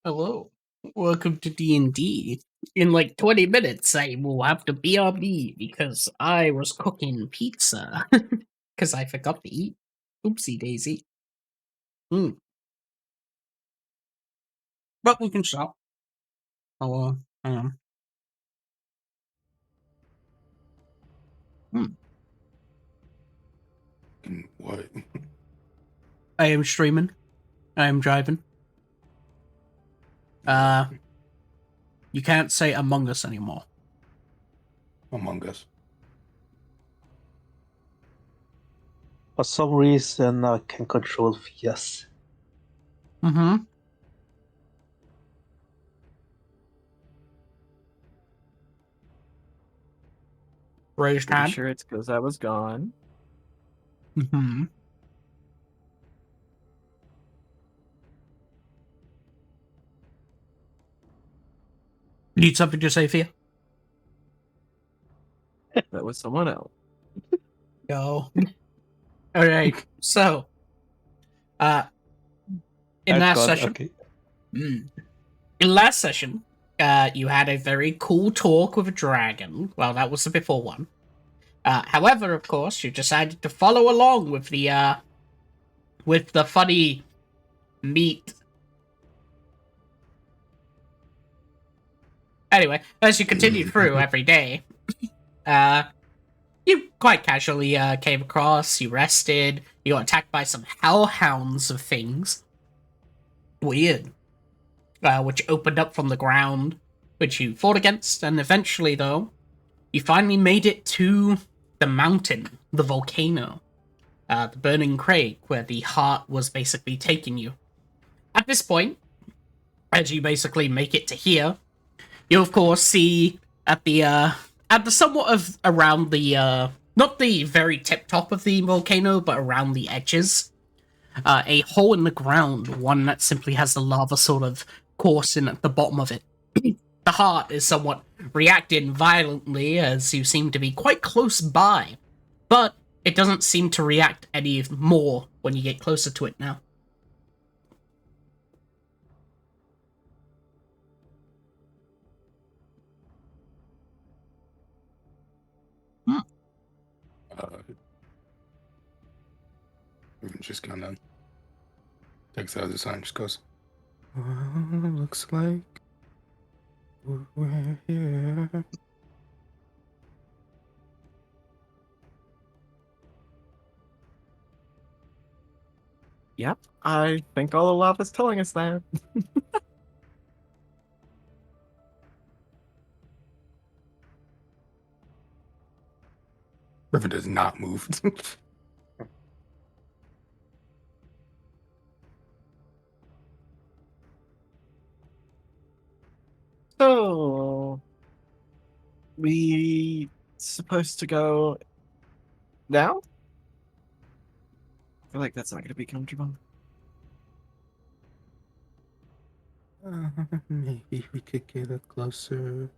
Hello. Welcome to D&D. In like 20 minutes, I will have to BRB because I was cooking pizza. Because I forgot to eat. Oopsie daisy. Hmm. But we can stop. Oh, hang on. What? I am streaming. I am driving. You can't say Among Us anymore. Among Us. For some reason, I can control fears. Mm-hmm. Raised Pretty hand. sure it's because I was gone. Mm-hmm. Need something to say, Fia? That was someone else. Go. Alright, so in I've last got- session. Okay. In last session, you had a very cool talk with a dragon. Well, that was the before one. However, of course, you decided to follow along with the funny meat. Anyway, as you continued through every day, you quite casually came across, you rested, you got attacked by some hellhounds of things. Weird. Which opened up from the ground, which you fought against, and eventually, though, you finally made it to the mountain, the volcano, the burning crag, where the heart was basically taking you. At this point, as you basically make it to here, you of course see at the somewhat of around the not the very tip top of the volcano, but around the edges, a hole in the ground, one that simply has the lava sort of coursing at the bottom of it. The heart is somewhat reacting violently as you seem to be quite close by, but it doesn't seem to react any more when you get closer to it now. Everyone just kind of takes out the sign, just goes, looks like we're here. Yep, I think all the lava's telling us that. River does not move. So, we supposed to go now? I feel like that's not going to be comfortable. Maybe we could get a closer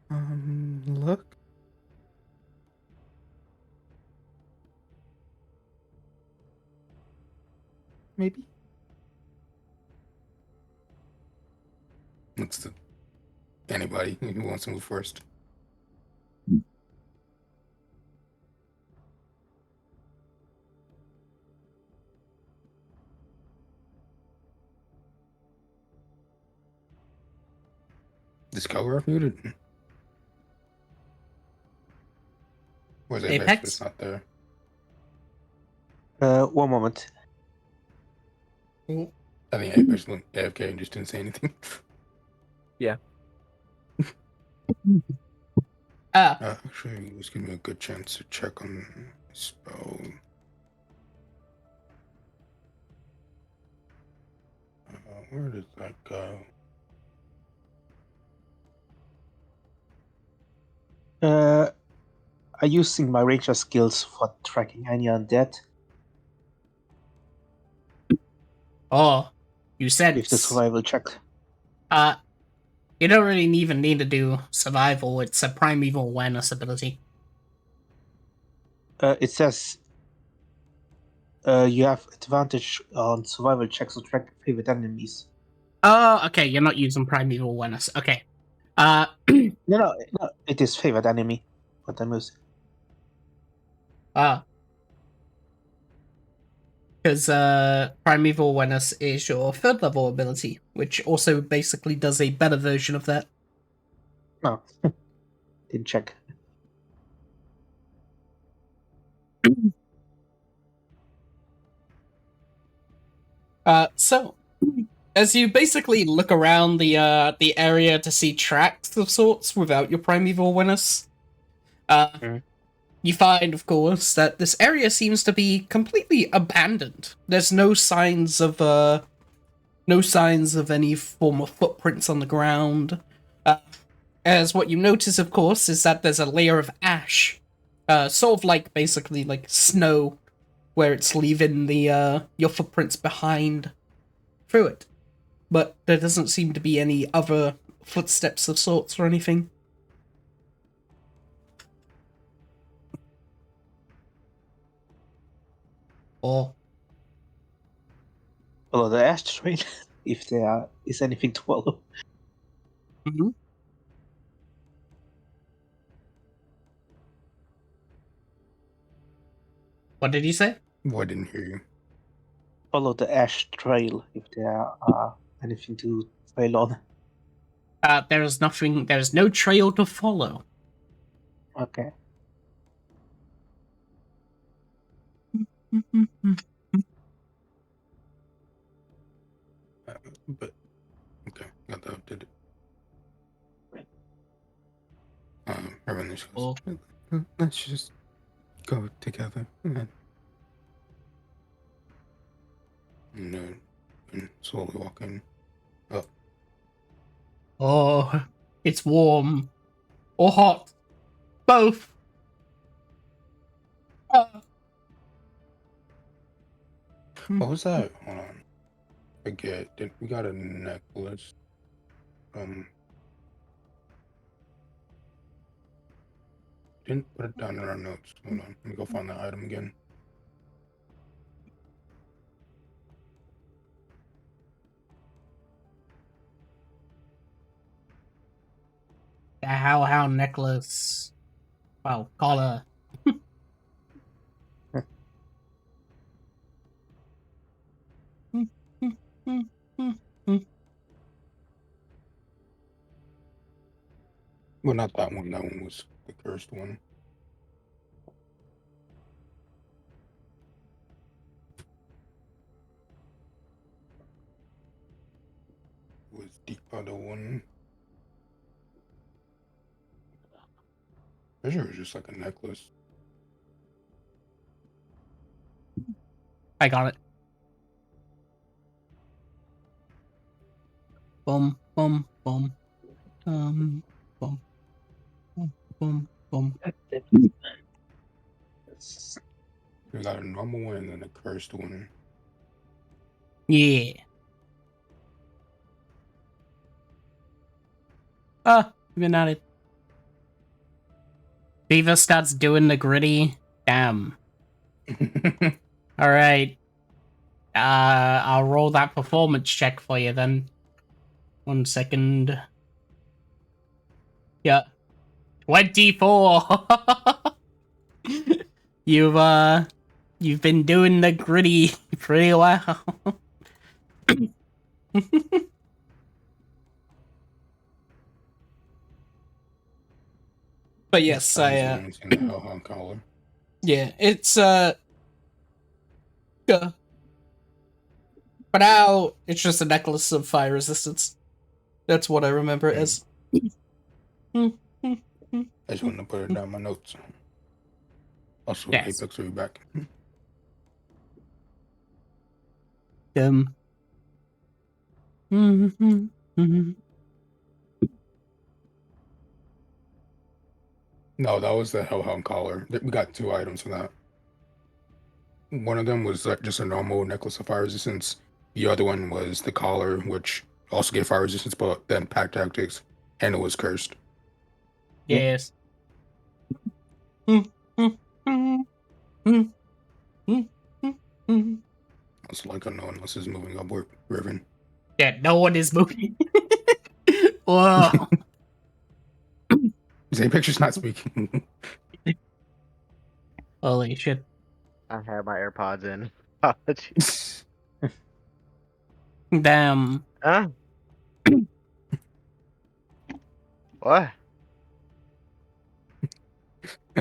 look. Maybe. Looks to anybody who wants to move first. Discover muted. Where's Apex? Apex? But it's not there. One moment. I think Apex went AFK and just didn't say anything. Yeah. Actually, this gives me a good chance to check on spell. Where did that go? I'm using my ranger skills for tracking any undead Oh, you said with the survival check. you don't really even need to do survival. It's a primeval awareness ability. It says you have advantage on survival checks to track favorite enemies. Oh, okay, you're not using Primeval Awareness. Okay. No, it is favorite enemy. What I'm using. Because Primeval Awareness is your third level ability, which also basically does a better version of that. No, didn't check. So as you basically look around the area to see tracks of sorts without your Primeval Awareness, you find, of course, that this area seems to be completely abandoned. There's no signs of any form of footprints on the ground. As what you notice, of course, is that there's a layer of ash, sort of like basically like snow, where it's leaving the your footprints behind through it. But there doesn't seem to be any other footsteps of sorts or anything. Or Follow the ash trail if there is anything to follow. mm-hmm. What did you say? Oh, I didn't hear you. Follow the ash trail if there are anything to trail on. There is nothing. There is no trail to follow. Okay. But okay, got that. Did it? Everyone just goes, let's just go together. And slowly walking up. Oh, it's warm or hot, both. What was that? Hold on. Forget. We got a necklace. Didn't put it down in our notes. Hold on. Let me go find that item again. The hellhound necklace. Well, collar. Well, not that one. That one was the cursed one. It was the other one. Pretty sure it was just like a necklace. I got it. Boom, boom, boom. Boom, boom, boom, boom. We got a normal one and then a cursed one. Yeah. Even at it. Beaver starts doing the gritty. Damn. Alright. I'll roll that performance check for you then. 1 second. Yeah. 24! You've been doing the gritty pretty well. But yes, the hellhound collar. Yeah, it's yeah. For now, it's just a necklace of fire resistance. That's what I remember it as. I just wanted to put it down my notes. Also, Yes. Apex, are you back? No, that was the hellhound collar. We got 2 items for that. One of them was like just a normal necklace of fire resistance. The other one was the collar, which also gave fire resistance, but then pack tactics, and it was cursed. Yes. It's like I know unless it's moving upward, Riven. Yeah, no one is moving. Whoa. Zay Picture's not speaking. Holy shit. I had my AirPods in. Apologies. Damn. Huh? What?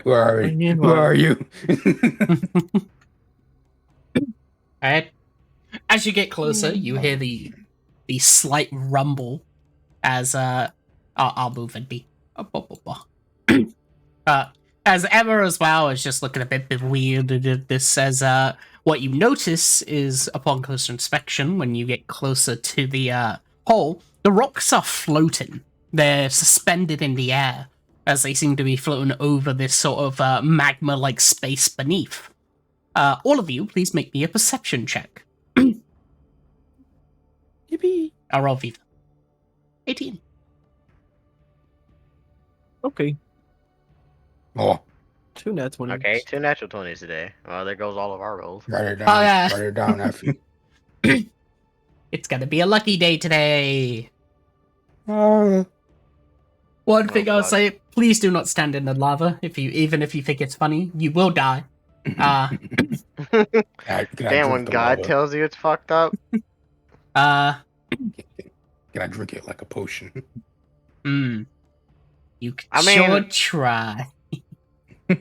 Where are you? Where are you? Alright. As you get closer, you hear the slight rumble as I'll move and be as Emma as well is just looking a bit weird at this. Says what you notice is upon closer inspection, when you get closer to the hole, the rocks are floating. They're suspended in the air as they seem to be floating over this sort of magma-like space beneath. All of you, please make me a perception check. Yippee. I'll roll Viva. 18. Okay. Oh, 2 nat 20s. Okay, 2 natural 20s today. Well, there goes all of our rolls. write it down. Oh, yeah. Write it down, Effie. It's gonna be a lucky day today. Oh, One thing I'll fuck. say, please do not stand in the lava. Even if you think it's funny, you will die. can I Damn, drink when the God lava? tells you it's fucked up. Uh, Can I drink it like a potion? you can I mean- sure try.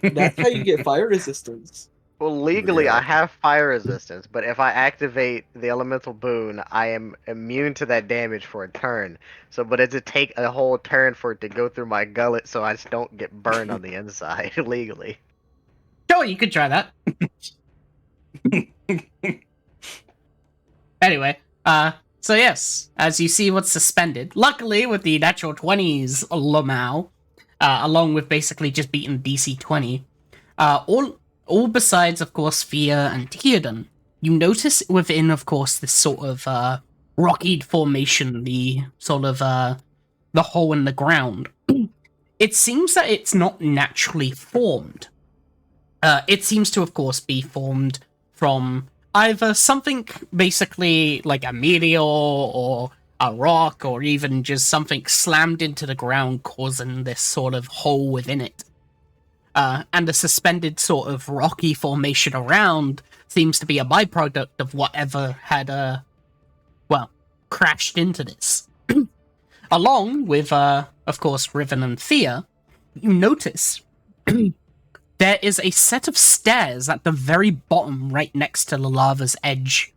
That's how you get fire resistance. Well, legally, Yeah. I have fire resistance, but if I activate the elemental boon, I am immune to that damage for a turn. So, but does it take a whole turn for it to go through my gullet so I just don't get burned on the inside legally? Sure, you could try that. Anyway, so yes, as you see what's suspended, luckily with the natural 20s Lamau, along with basically just beating DC 20, all besides, of course, Fear and Theoden, you notice within, of course, this sort of, rocky formation, the sort of, the hole in the ground, it seems that it's not naturally formed. It seems to, of course, be formed from either something basically like a meteor or a rock or even just something slammed into the ground causing this sort of hole within it. And the suspended sort of rocky formation around seems to be a byproduct of whatever had, crashed into this. Along with, of course, Riven and Thea, you notice there is a set of stairs at the very bottom right next to the lava's edge.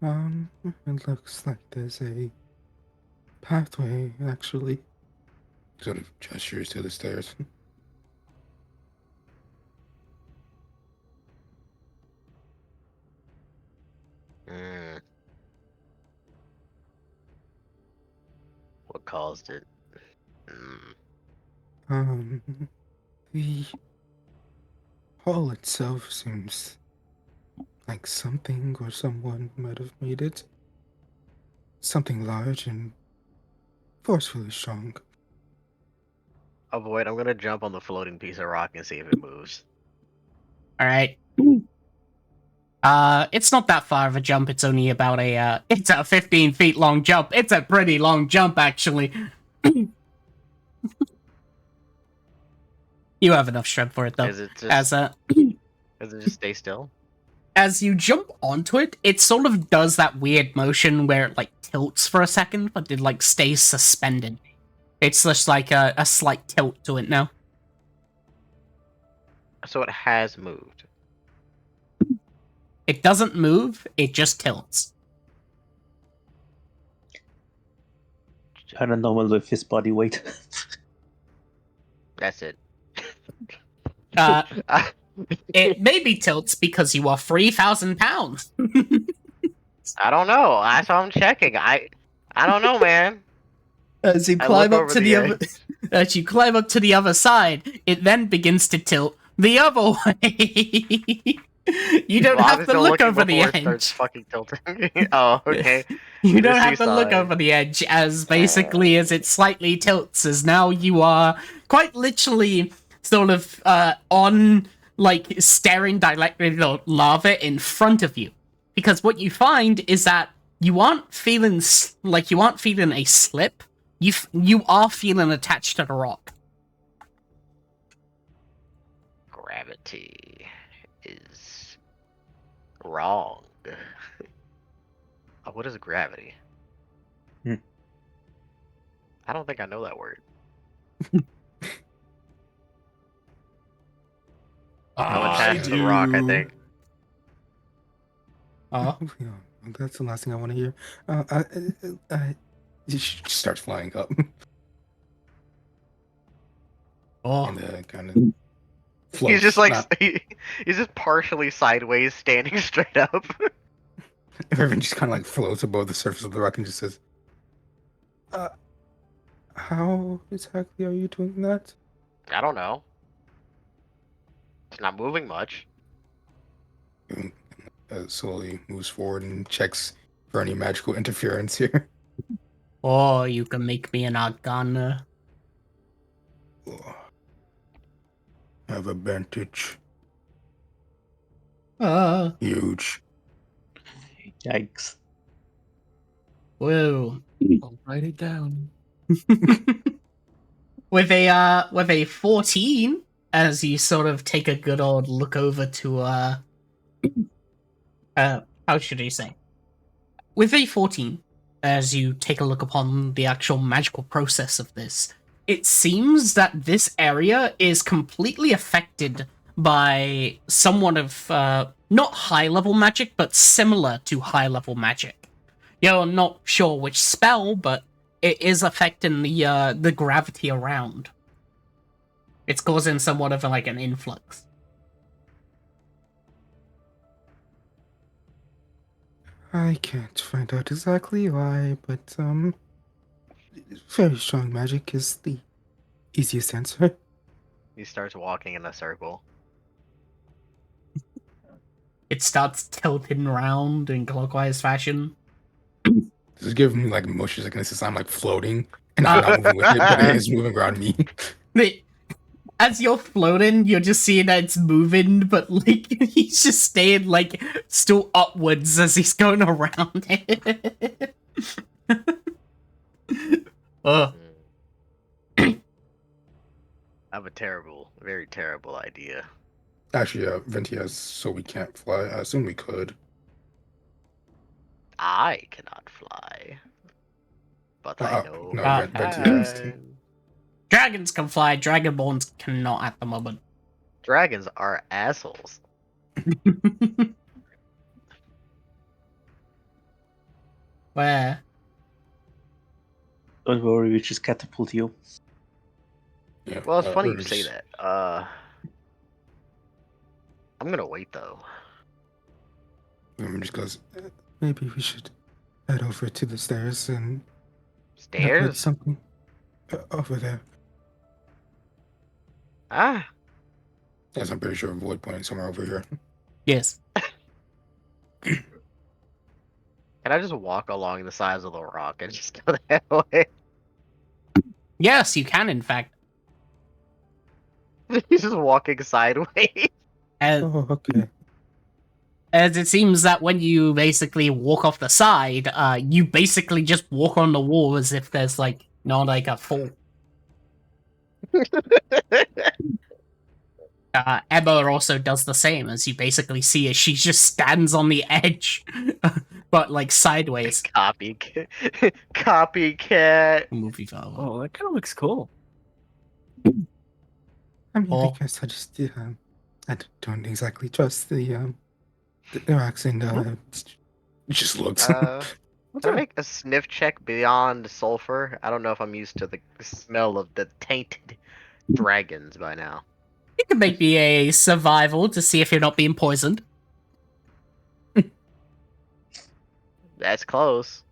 It looks like there's a pathway, actually. Sort of gestures to the stairs. What caused it? The hall itself seems like something or someone might have made it. Something large and forcefully strong. Avoid. I'm gonna jump on the floating piece of rock and see if it moves. Alright. It's not that far of a jump, it's only about it's a 15 feet long jump. It's a pretty long jump, actually. You have enough strength for it, though. Is it just? Does it just stay still? As you jump onto it, it sort of does that weird motion where it, like, tilts for a second, but it, like, stays suspended. It's just like a slight tilt to it now. So it has moved. It doesn't move, it just tilts. Paranormal with his body weight. That's it. It maybe tilts because you are 3,000 pounds. I don't know. That's why I'm checking. I don't know, man. As you I climb look up over to the the other, as you climb up to the other side, it then begins to tilt the other way. You don't Well, I'm have to still look looking over the before it starts edge. fucking tilting. Oh, okay. You don't the have to look seaside. over the edge, as basically as it slightly tilts, as now you are quite literally sort of on, like, staring directly at the lava in front of you. Because what you find is that you aren't feeling a slip. You are feeling attached to the rock. Gravity is wrong. What is gravity? Hmm. I don't think I know that word. I'm attached to the rock, I think. Oh. That's the last thing I want to hear. She starts flying up. Oh. And kind of floats. He's just like not- he's just partially sideways, standing straight up. Everyone just kind of like floats above the surface of the rock and just says, how exactly are you doing that? I don't know. It's not moving much. Slowly moves forward and checks for any magical interference here. Oh, you can make me an arcana. Have advantage. Huge. Yikes. Whoa. I'll write it down. With a 14, as you sort of take a good old look over to how should I say? With a 14, as you take a look upon the actual magical process of this, it seems that this area is completely affected by somewhat of not high level magic, but similar to high level magic. You're not sure which spell, but it is affecting the gravity around. It's causing somewhat of like an influx. I can't find out exactly why, but very strong magic is the easiest answer. He starts walking in a circle. It starts tilting around in clockwise fashion. Just give me like motion sickness as I'm like floating and I'm not moving with it, but it is moving around me. As you're floating, you're just seeing that it's moving, but like he's just staying like still upwards as he's going around it. Ugh. I have a very terrible idea. Actually, Venti has so we can't fly. I assume we could. I cannot fly, but I know. no, Ah. Venti has. Dragons can fly, dragonborns cannot at the moment. Dragons are assholes. Where? Don't worry, we just catapult you. Yeah, Well, it's funny you or say just- that. I'm gonna wait though. Just goes, maybe we should head over to the stairs and look at Stairs? something over there. Ah, Yes, I'm pretty sure Void pointing somewhere over here. Yes. can I just walk along the sides of the rock and just go that way? Yes, you can, in fact. He's just walking sideways. As, Oh, okay. as it seems that when you basically walk off the side, you basically just walk on the wall as if there's like not like a fall. Emma also does the same, as you basically see as she just stands on the edge, but like sideways. Copycat. Copycat. Movie file. Oh, that kind of looks cool. I mean, Oh. I guess I just I don't exactly trust the rocks and it just looks. Can I make a sniff check beyond sulfur? I don't know if I'm used to the smell of the tainted dragons by now. You can make me a survival to see if you're not being poisoned. That's close.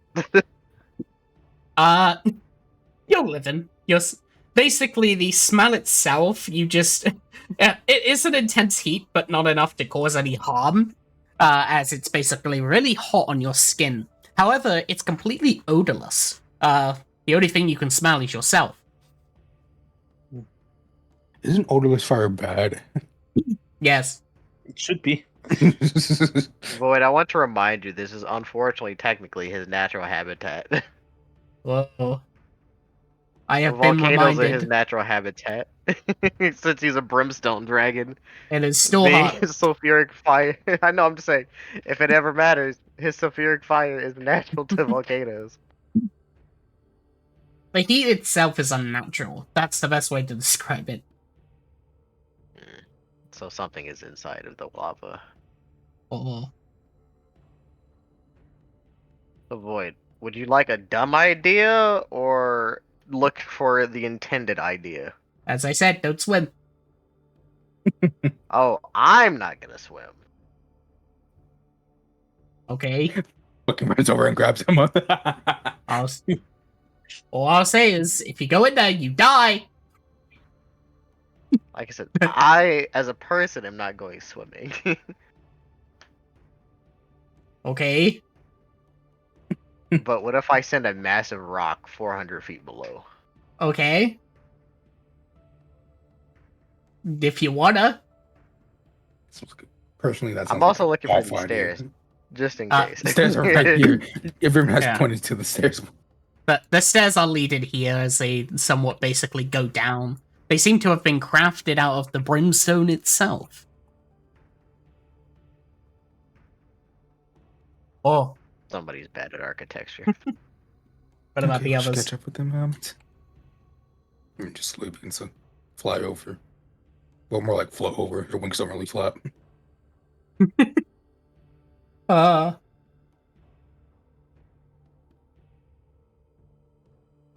You're living. Basically, the smell itself, you just... it is an intense heat, but not enough to cause any harm, as it's basically really hot on your skin. However, it's completely odorless. The only thing you can smell is yourself. Isn't odorless fire bad? Yes. It should be. Void, I want to remind you, this is unfortunately technically his natural habitat. Whoa. I have been Volcanoes are his reminded. natural habitat. Since he's a brimstone dragon. It is still Being hot. sulfuric fire. I know, I'm just saying, if it ever matters, his sulfuric fire is natural to volcanoes. The heat itself is unnatural. That's the best way to describe it. So something is inside of the lava. Oh. Avoid. Would you like a dumb idea or look for the intended idea? As I said, don't swim. Oh, I'm not gonna swim. Okay? Fucking runs over and grabs him. I'll... All I'll say is, if you go in there, you die. Like I said, I, as a person, am not going swimming. Okay? But what if I send a massive rock 400 feet below? Okay? If you wanna. Personally, that sounds I'm also like looking an for the awful idea. stairs, just in Uh, case. The stairs are right here. Everyone has Yeah. pointed to the stairs. But the stairs are leaded here as they somewhat basically go down. They seem to have been crafted out of the brimstone itself. Oh, Somebody's bad at architecture. what about the let's others? catch up with them. I'm just sleeping, so fly over. Well, more like float over. Your wings don't really flap.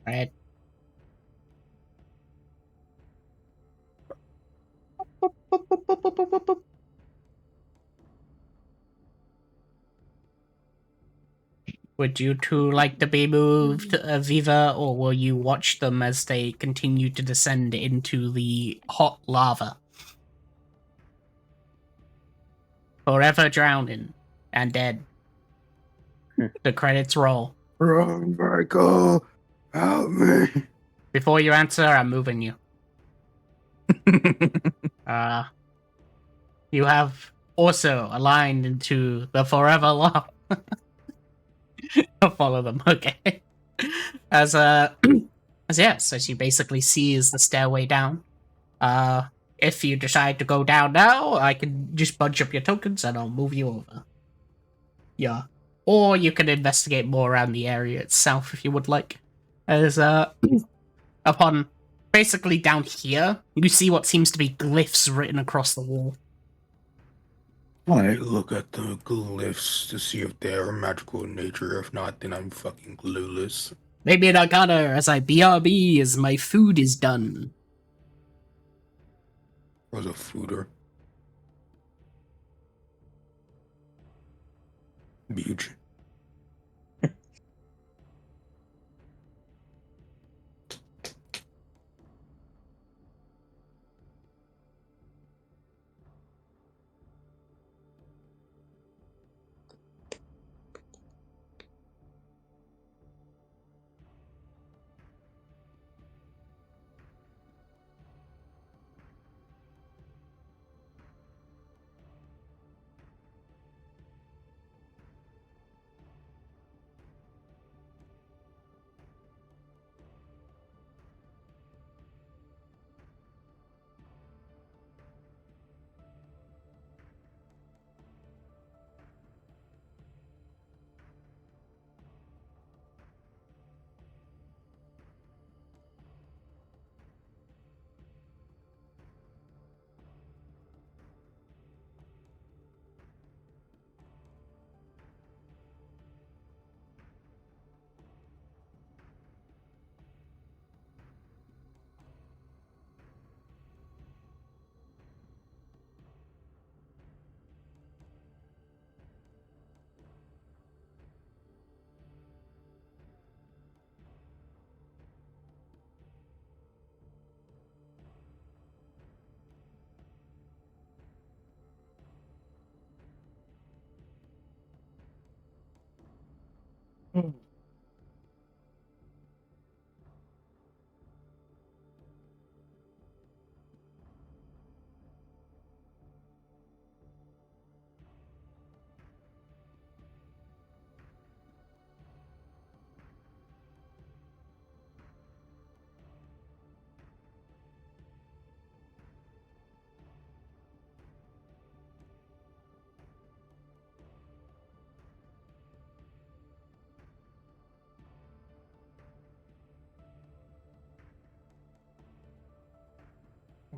Right. Would you two like to be moved, Viva, or will you watch them as they continue to descend into the hot lava? Forever drowning and dead. The credits roll. Run, Michael! Help me! Before you answer, I'm moving you. You have also aligned into the forever lava. I'll follow them, okay. As as you basically see is the stairway down. If you decide to go down now, I can just bunch up your tokens and I'll move you over. Yeah. Or you can investigate more around the area itself if you would like. As upon basically down here, you see what seems to be glyphs written across the wall. I look at the glyphs to see if they are magical in nature. If not, then I'm fucking clueless. Maybe an arcana as I BRB as my food is done. Was a fooder. Beach.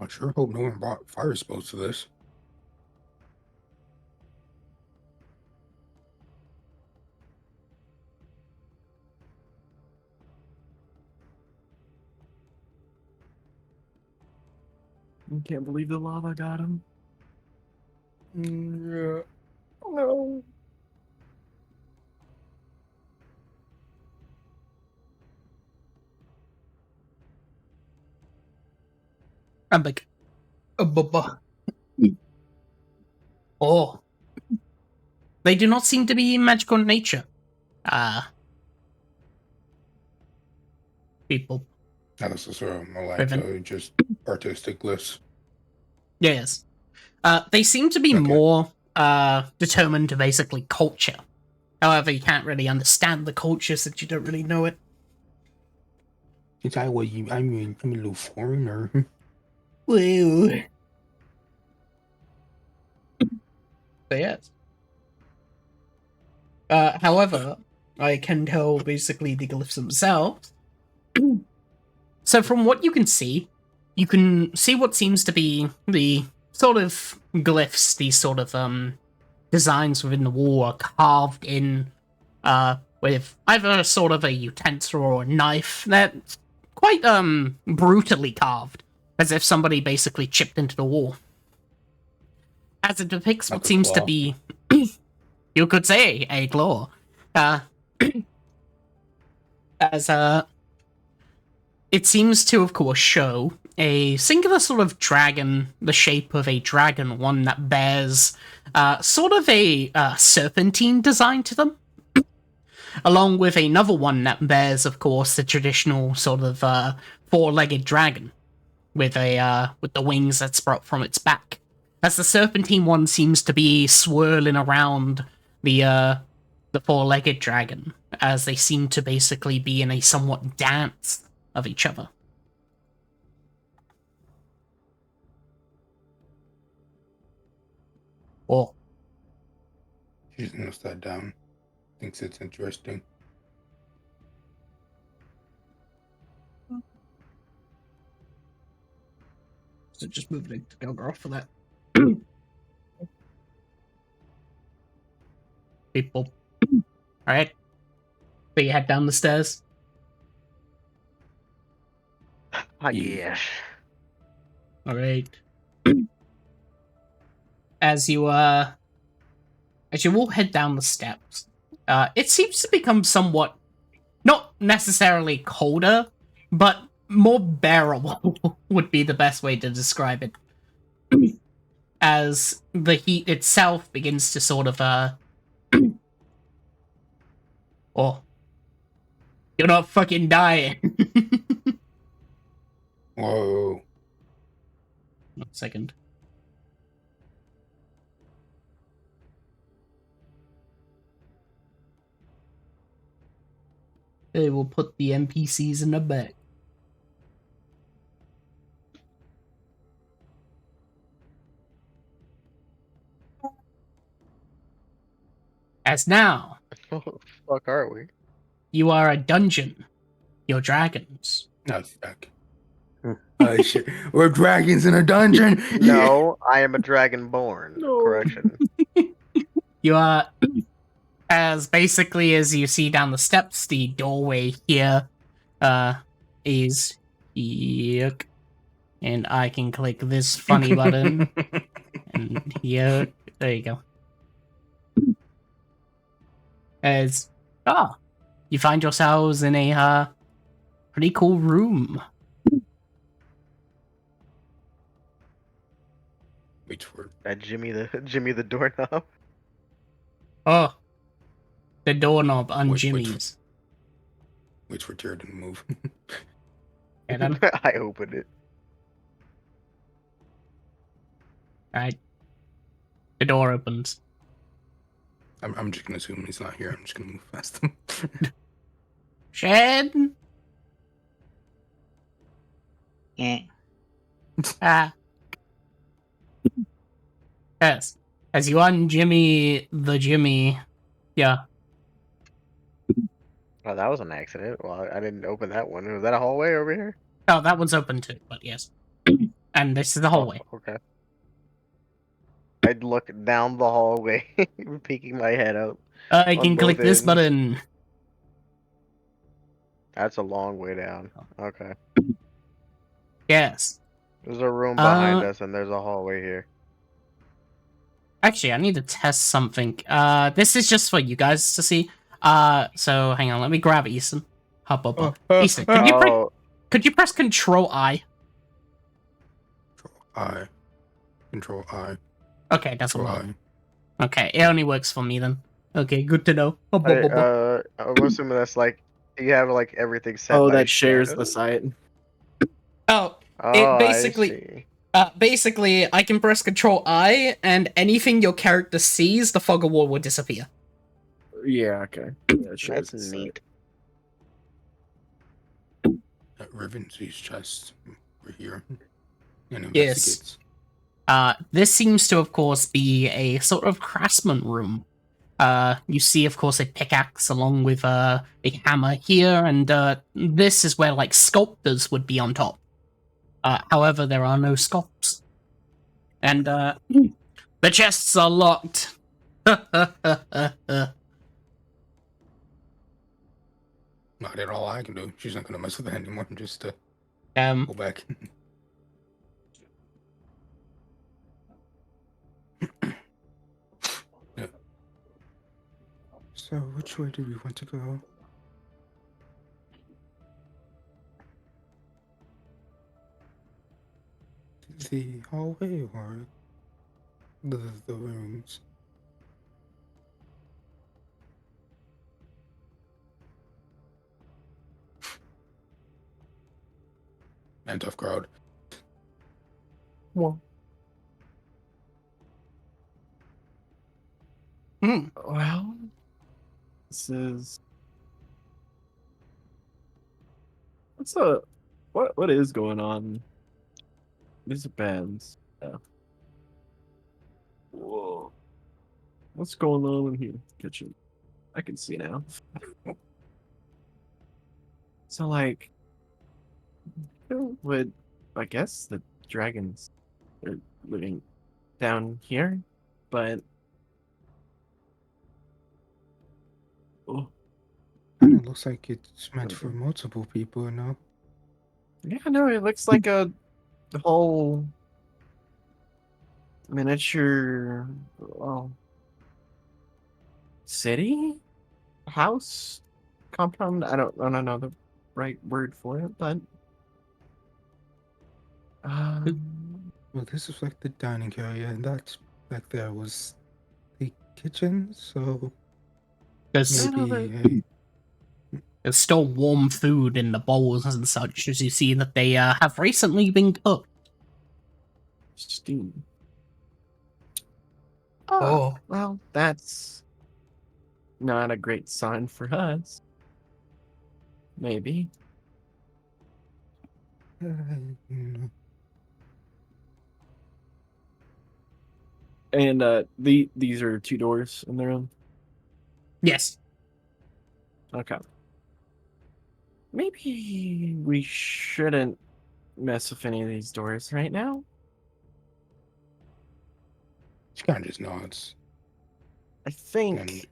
I sure hope no one brought fire spells to this. I can't believe the lava got him. Yeah. No. I'm like, oh, they do not seem to be magical in nature. People. Not necessarily more like Riven. just artistic glyphs. Yes. They seem to be Okay. more determined to basically culture. However, you can't really understand the culture since you don't really know it. Is that what you? I mean, I'm a little foreigner. Woo. So yes. However, I can tell basically the glyphs themselves. So from what you can see what seems to be the sort of glyphs, these sort of designs within the wall are carved in with either sort of a utensil or a knife that's quite brutally carved, as if somebody basically chipped into the wall. As it depicts Like what a seems to claw. be you could say a claw. As it seems to, of course, show a singular sort of dragon, the shape of a dragon, one that bears sort of a serpentine design to them, along with another one that bears, of course, the traditional sort of four-legged dragon with the wings that sprout from its back. As the serpentine one seems to be swirling around the four-legged dragon, as they seem to basically be in a somewhat dance of each other. Oh, She just notes that down. Thinks it's interesting. so just moving to go off for that. People. Alright. So you head down the stairs. I Yeah. guess. Alright. As you all head down the steps, it seems to become somewhat not necessarily colder, but more bearable would be the best way to describe it. As the heat itself begins to sort of oh, you're not fucking dying. Whoa. 1 second. They will put the NPCs in the back. As now, Fuck are we? you are a dungeon. You're dragons. No, fuck. Oh shit. We're dragons in a dungeon. No, I am a dragonborn. No. Correction. You are, as basically as you see down the steps, the doorway here is yuck. And I can click this funny button. And here, there you go. As you find yourselves in a pretty cool room. Wait for it. Jimmy the doorknob. Oh, the doorknob Wait, wait. unjimmies. Wait for Jared to move. And then, I opened it. alright, the door opens. I'm just gonna assume he's not here. I'm just gonna move past him. Shed. Yeah. Ah. Yes. As you unjimmy the Jimmy. Yeah. Oh, that was an accident. Well, I didn't open that one. Was that a hallway over here? Oh, that one's open too, but yes. And this is the hallway. Okay. I'd look down the hallway, peeking my head out. I on can click both this ends. button. That's a long way down. Okay. Yes. There's a room behind Uh, us, and there's a hallway here. Actually, I need to test something. This is just for you guys to see. So hang on, let me grab Easton. Hop up. Easton, Oh, could you press Control I? I. Control I. Okay, that's Control what. I. Okay, it only works for me then. Okay, good to know. Hop I, up. I'm assuming that's like you have like everything set. Oh, by that shares shadow? the site. Oh, Oh, it basically. I see. Basically, I can press Control I, and anything your character sees, the fog of war will disappear. Yeah, okay. Yeah, it shares That's the site. neat. That Riven sees chest over here and Yes. investigates. This seems to, of course, be a sort of craftsman room. You see, of course, a pickaxe along with a hammer here, and this is where, like, sculptors would be on top. However, there are no sculpts. And, the chests are locked. Not at all I can do. She's not gonna mess with that anymore. Just go back. Yeah. So, which way do we want to go? The hallway or the rooms? And tough crowd. Well, well, this is what is going on? These are bands. Yeah. Whoa. What's going on in here? Kitchen. I can see now. So like, would I guess the dragons are living down here, but oh And it looks like it's meant for multiple people now. yeah, no, it looks like the whole miniature, well, city, house, compound. I don't know the right word for it, but Well, this is like the dining area, and that back there was the kitchen, so There's, maybe there's still warm food in the bowls and such, as you see that they have recently been cooked. steam. Oh. Well, that's not a great sign for us. Maybe. mm, And these are two doors in the room. Yes. Okay. Maybe we shouldn't mess with any of these doors right now. she kind of just nods. I think And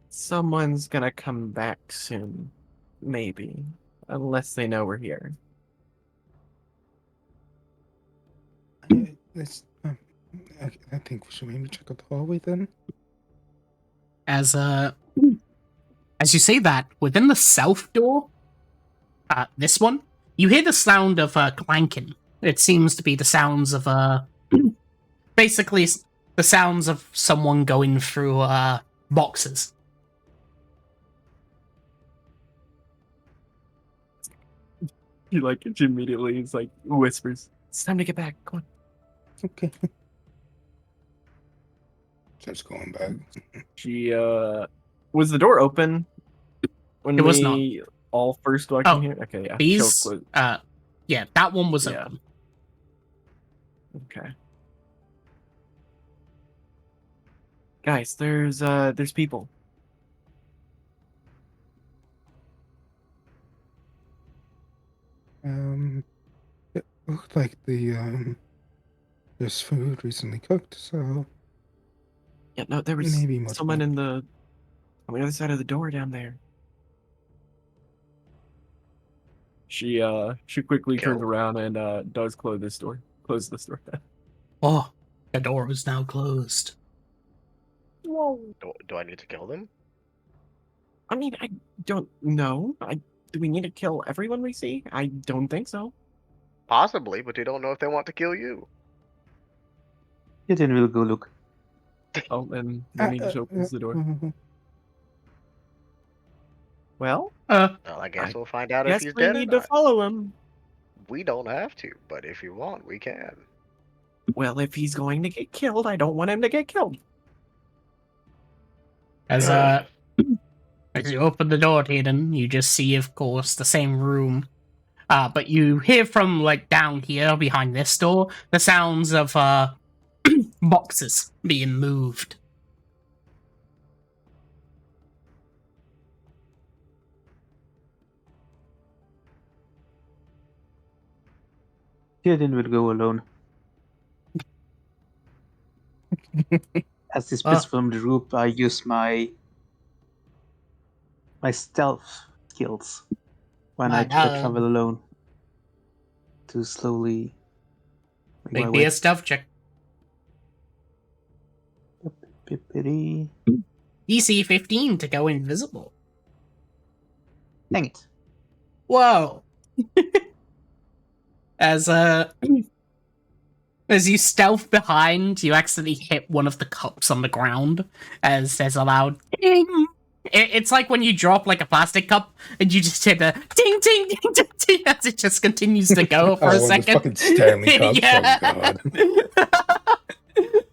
someone's gonna come back soon. Maybe. Unless they know we're here. let's. I think we should maybe check out the hallway then. As you say that, within the south door, this one, you hear the sound of clanking. It seems to be the sounds of basically the sounds of someone going through boxes. He like immediately he's like whispers, "It's time to get back. Come on." Okay. Starts going back. She was the door open when It was we all first walked Oh, in here? Okay, yeah. These, She'll close- yeah, that one was Yeah. open. Okay. Guys, there's people. Yeah, well, looked like this food recently cooked, so Yeah, no, there was maybe much someone more. on the other side of the door down there. She quickly turns Killed? around and does close this door. Close this door. Oh, the door is now closed. Do I need to kill them? I mean, I don't know. Do we need to kill everyone we see? I don't think so. Possibly, but you don't know if they want to kill you. Theoden will go look. Oh, and then he just opens the door. Well, Uh, Well, I guess I we'll find out if guess he's we dead or need to not. follow him. We don't have to, but if you want, we can. Well, if he's going to get killed, I don't want him to get killed. as you open the door, Hayden, you just see, of course, the same room. But you hear from, like, down here, behind this door, the sounds of, boxes being moved. Theoden will go alone. As this Ah. bits from the group, I use my stealth skills when I Right, travel alone to slowly make my Make me way. a stealth check. Pippity. DC 15 to go invisible. Dang it. Whoa. As you stealth behind, you accidentally hit one of the cups on the ground as there's a loud ding. It's like when you drop like a plastic cup and you just hit a ding ding ding ding, ding as it just continues to go for Oh, a one of those second. fucking Stanley Cups? Yeah. Oh,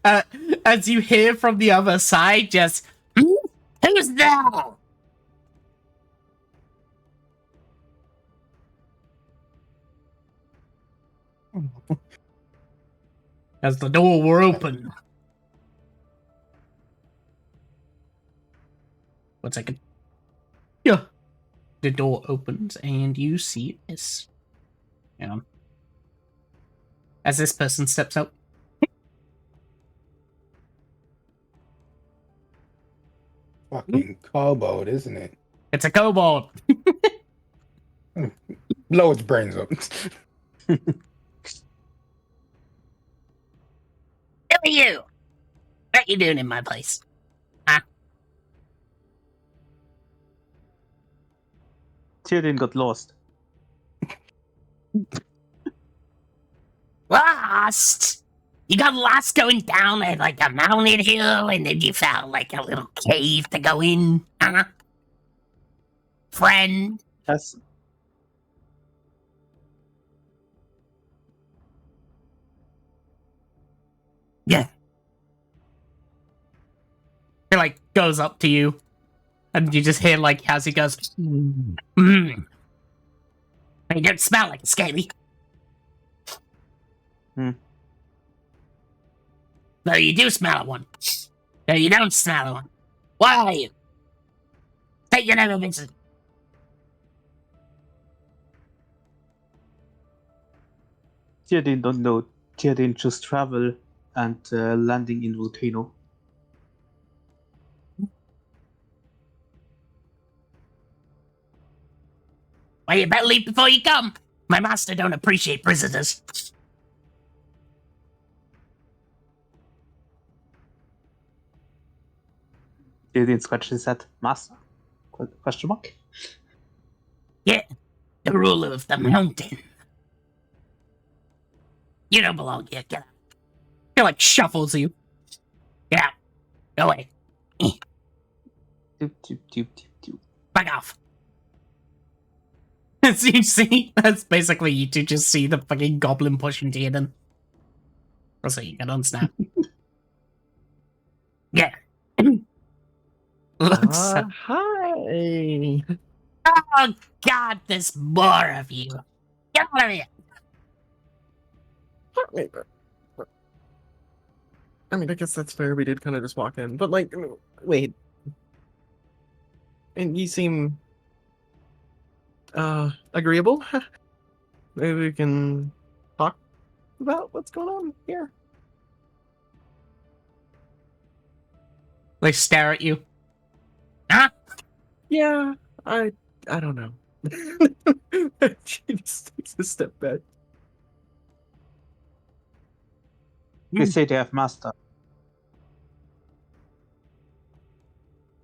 God. As you hear from the other side, just who's there? As the door were open. 1 second. Yeah. The door opens and you see this. Yeah. As this person steps out. Fucking kobold, isn't it? It's a kobold. Blow its brains up. Who are you? What are you doing in my place? Theoden got lost. Lost? You got lost going down at like a mountain hill and then you found like a little cave to go in? Friend? Yes. Yeah. He like goes up to you and you just hear like as he goes, You don't smell like a scaly. Hmm. No, you do smell one. No, you don't smell one. Why are you? Say you never visited. Theoden don't know. Theoden just travel and landing in volcano. Well, you better leave before you come. My master don't appreciate visitors. Theoden scratches his head. Master? Question mark? Yeah, the ruler of the mountain. You don't belong here. Get out. He like shuffles you. Get out. Go away. Doop, doop, doop, doop, doop. Back off. As you see, that's basically you two just see the fucking goblin pushing Theoden. So you can unsnap. Yeah. Looks. Hi. Oh god, there's more of you. Get out of here. I mean, I guess that's fair. We did kind of just walk in, but like, wait. And you seem agreeable. Maybe we can talk about what's going on here. They stare at you. Huh? Yeah, I don't know. She just takes a step back. They say they have master.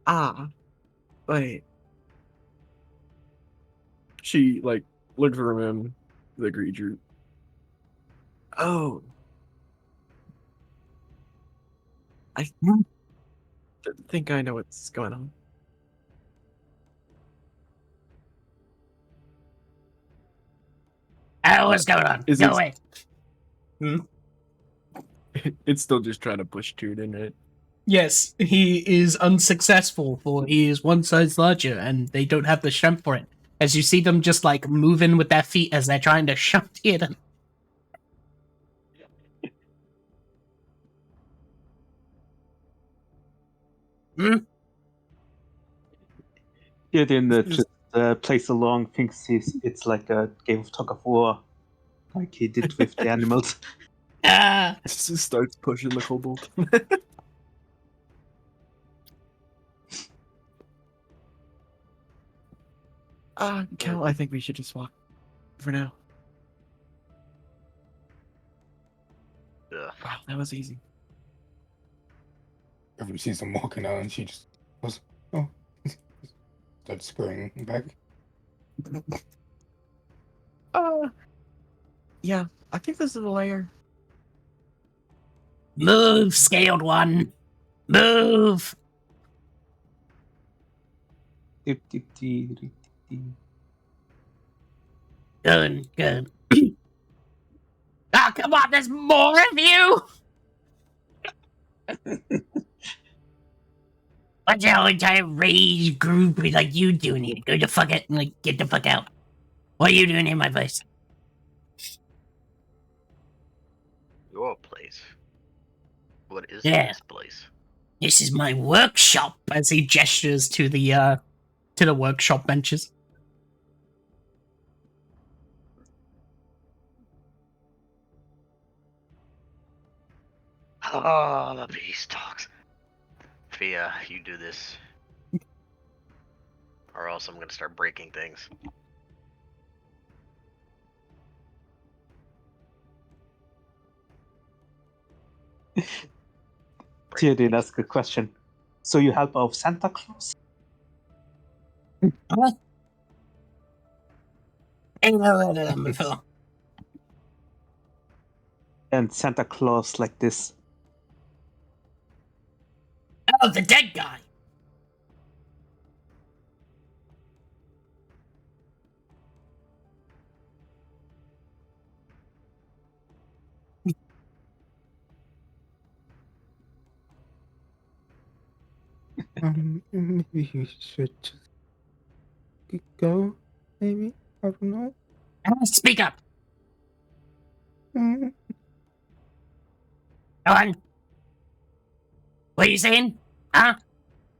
Ah, wait. She like looked from him, the creature. Oh, I think I know what's going on. Oh, what's going on? Is Go it- away. It's still just trying to push Toon in it. Yes, he is unsuccessful, for he is one size larger, and they don't have the strength for it. As you see them just like moving with their feet as they're trying to shove it in. Hmm? Theoden just plays along, thinks it's like a game of tug of war, like he did with the animals. Ah! Just starts pushing the kobold. Cal, I think we should just walk for now. Ugh. Wow, that was easy. Every sees them walking out, and she just goes, "Oh," starts scurrying back. Yeah, I think this is a layer. Move, scaled one! Move! Dip, dip, dee, dip, dip, dee. Good, good. Ah, come on, there's more of you! What's your entire rage group is like you doing here? Go the fuck out, like, get the fuck out. What are you doing in my place? Your place. What is Yeah. this place? This is my workshop, as he gestures to the workshop benches. Oh, the peace talks. Fia, you do this. Or else I'm gonna start breaking things. Theoden asks a question. So you help out Santa Claus? Huh? Ain't never heard of them before. And Santa Claus like this. Oh, the dead guy! Maybe you should just go. Maybe, I don't know. Speak up! Mm, Go on! What are you saying? Huh?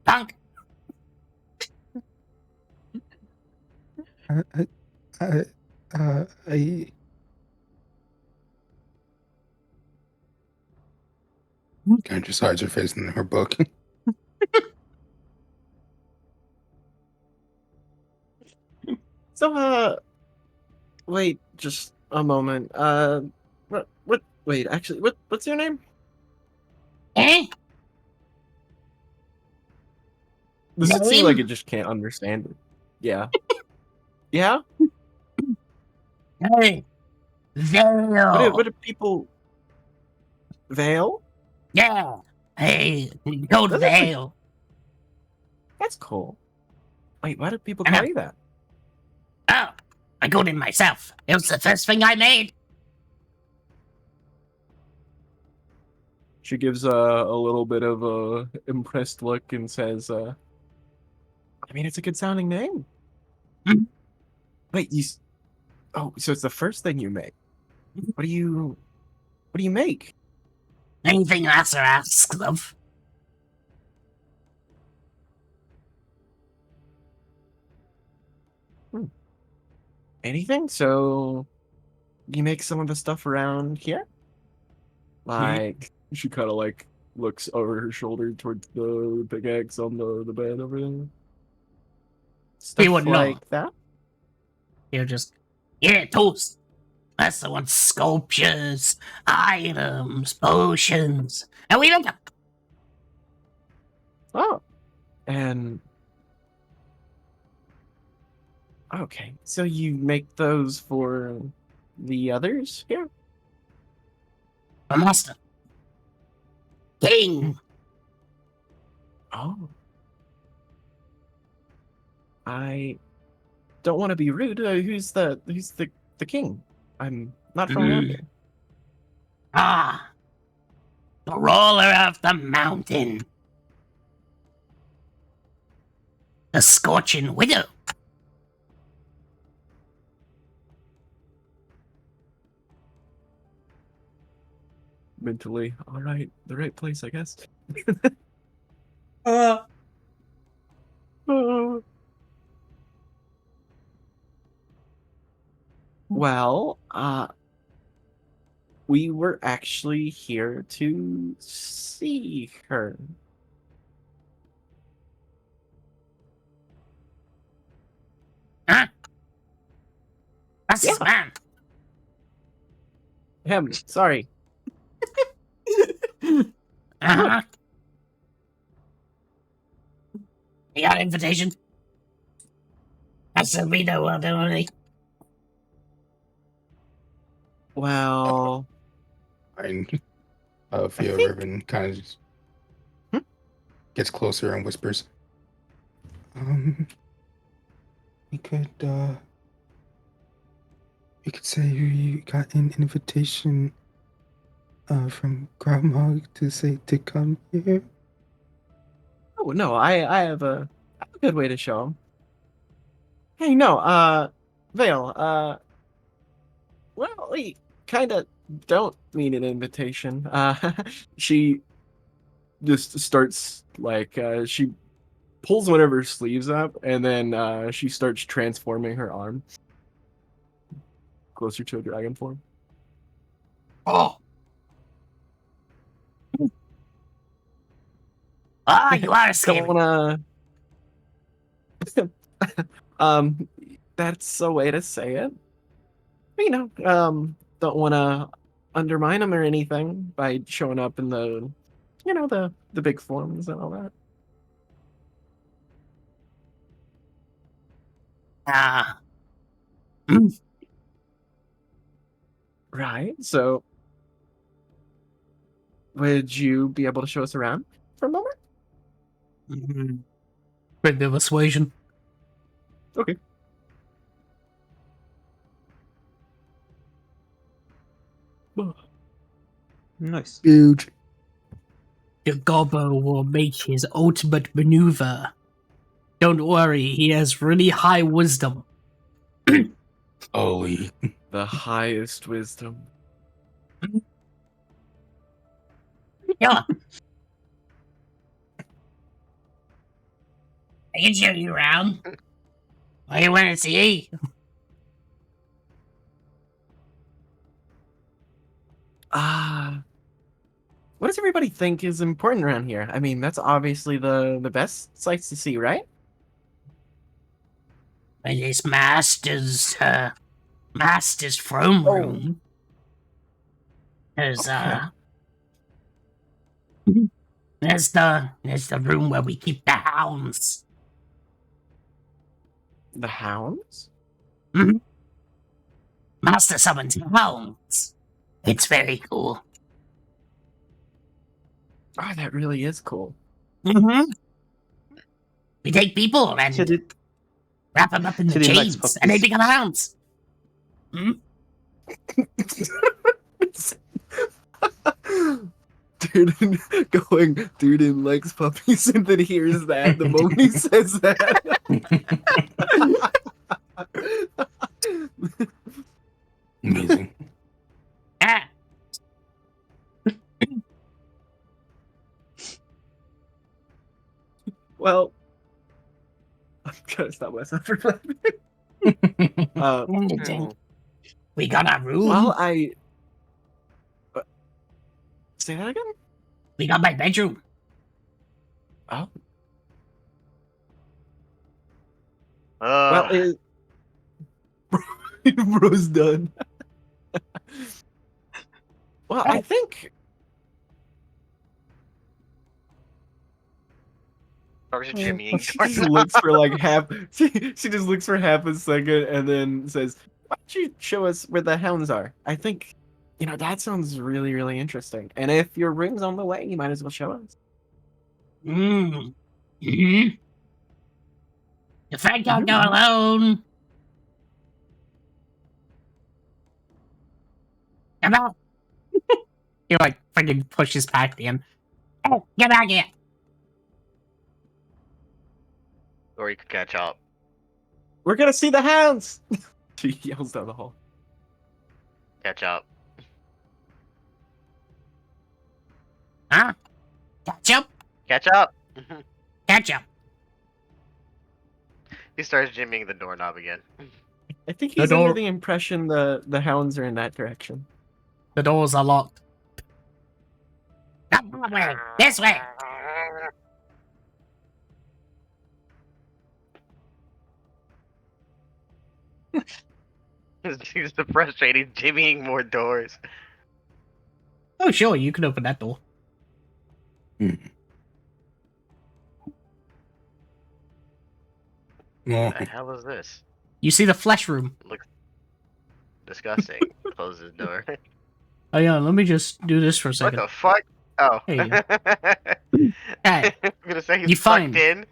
Punk? I, I, I, I kind of just hides her face in her book. So, wait, just a moment. Wait, actually, what's your name? Eh? Does it seem Name? like it just can't understand it? Yeah. Yeah? Hey! Veil! What do people... Veil? Yeah! Hey, go to That's actually- Veil! That's cool. Wait, why do people I know. call you that? Oh, I got it myself. It was the first thing I made. She gives a little bit of a impressed look and says, I mean, it's a good sounding name. Hmm? Wait, oh, so it's the first thing you make. What do you make? Anything Lasser asks of. Anything? So you make some of the stuff around here? Like, she kind of like looks over her shoulder towards the pickaxe on the bed over there. Stuff would know. like that? He'll just, yeah, toast. That's the one. Sculptures, items, potions, and we make them. Oh. And okay, so you make those for the others here? A master. King. Oh. I don't want to be rude. Who's the king? I'm not from around here. Ah, the ruler of the mountain. The scorching widow. Mentally, all right, the right place, I guess. Uh, Well, we were actually here to see her. huh? That's his Yeah. man. Him, sorry. Uh-huh. You got an invitation? That's a widow, only. Well, And I Fia think- Ribbon kind of just Hmm? gets closer and whispers, we could say we got an invitation from Grandma to come here. oh no, I have a good way to show him. Hey, no, Vale, well, we kind of don't mean an invitation. She just starts like she pulls one of her sleeves up, and then she starts transforming her arm closer to a dragon form. Oh. Ah, you are scary. Don't that's a way to say it. You know, don't want to undermine him or anything by showing up in the, you know, the big forms and all that. Ah. Right. So, would you be able to show us around for a moment? Mm-hmm. Bit of persuasion. Okay. Nice. Huge. Your gobbo will make his ultimate maneuver. Don't worry, he has really high wisdom. Holy. The highest wisdom. Yeah. I can show you around. What do you want to see? What does everybody think is important around here? I mean, that's obviously the best sights to see, right? Well, this master's throne Oh. room. There's Okay. there's the room where we keep the hounds. The hounds? Mhm. Master summons hounds. It's very cool. Oh, that really is cool. Mm-hmm. We take people and Said it. wrap them up in the Said he likes chains, and they puppies. become hounds. Dude likes puppies and then hears that the moment he says that. Amazing. Ah, Well, I'm trying to stop myself from laughing. interesting. We got a room. Well, say that again. We got my bedroom. Oh, Uh, well, bro's done. Well, I think starts jimmying. she just looks for like half. She just looks for half a second and then says, "Why don't you show us where the hounds are?" I think, that sounds really, really interesting. And if your room's on the way, you might as well show us. Mm. Hmm. You think I'll go Mhm. alone? Come on. He like freaking pushes back the end. Hey, get back here. Or you could catch up. We're gonna see the hounds. She yells down the hall. Catch up. Huh? Catch up. Catch up. Catch up. He starts jimmying the doorknob again. I think The he's under door- the impression the hounds are in that direction. The doors are locked. Come on, way. This way. He's so frustrated, jimmying more doors. Oh, sure, you can open that door. What the hell is this? You see the flesh room. Looks disgusting. Close his door. Oh yeah, let me just do this for a What second. the fuck? Oh. Hey. Hey, I'm gonna say he's You sucked find- in.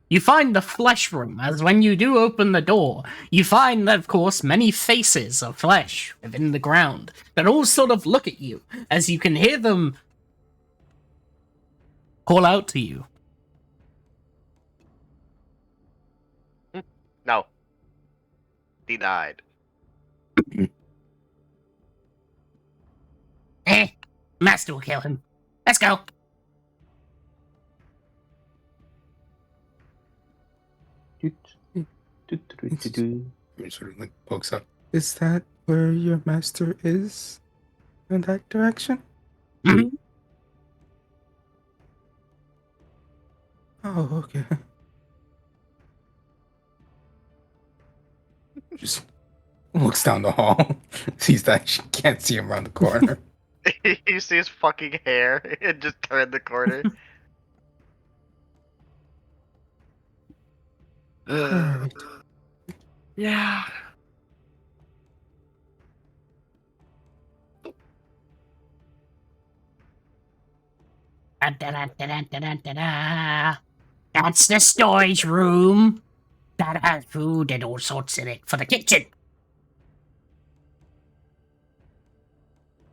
you find the flesh room, as when you do open the door, you find that, of course, many faces of flesh within the ground that all sort of look at you, as you can hear them call out to you. No. Denied. Master will kill him. Let's go. He sort of like pokes up. Is that where your master is? In that direction? Mhm. Oh, okay. Just looks down the hall, sees that she can't see him around the corner. You see his fucking hair. It just turned the corner. Alright. Yeah. Da-da-da-da-da-da-da. That's the storage room. That has food and all sorts in it for the kitchen.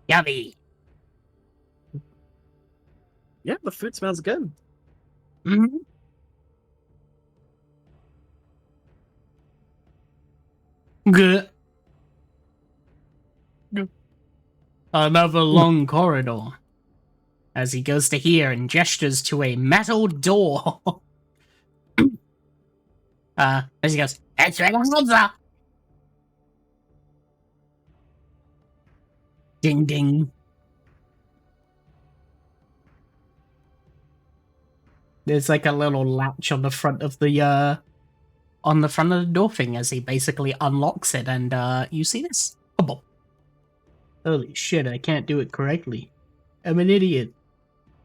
Yummy. Yeah, the food smells good. Mm-hmm. Good. Another long corridor. As he goes to here and gestures to a metal door. As he goes, that's where the hands are. Ding ding. There's like a little latch on the front of the door thing as he basically unlocks it, and you see this. Oh, holy shit, I can't do it correctly. I'm an idiot.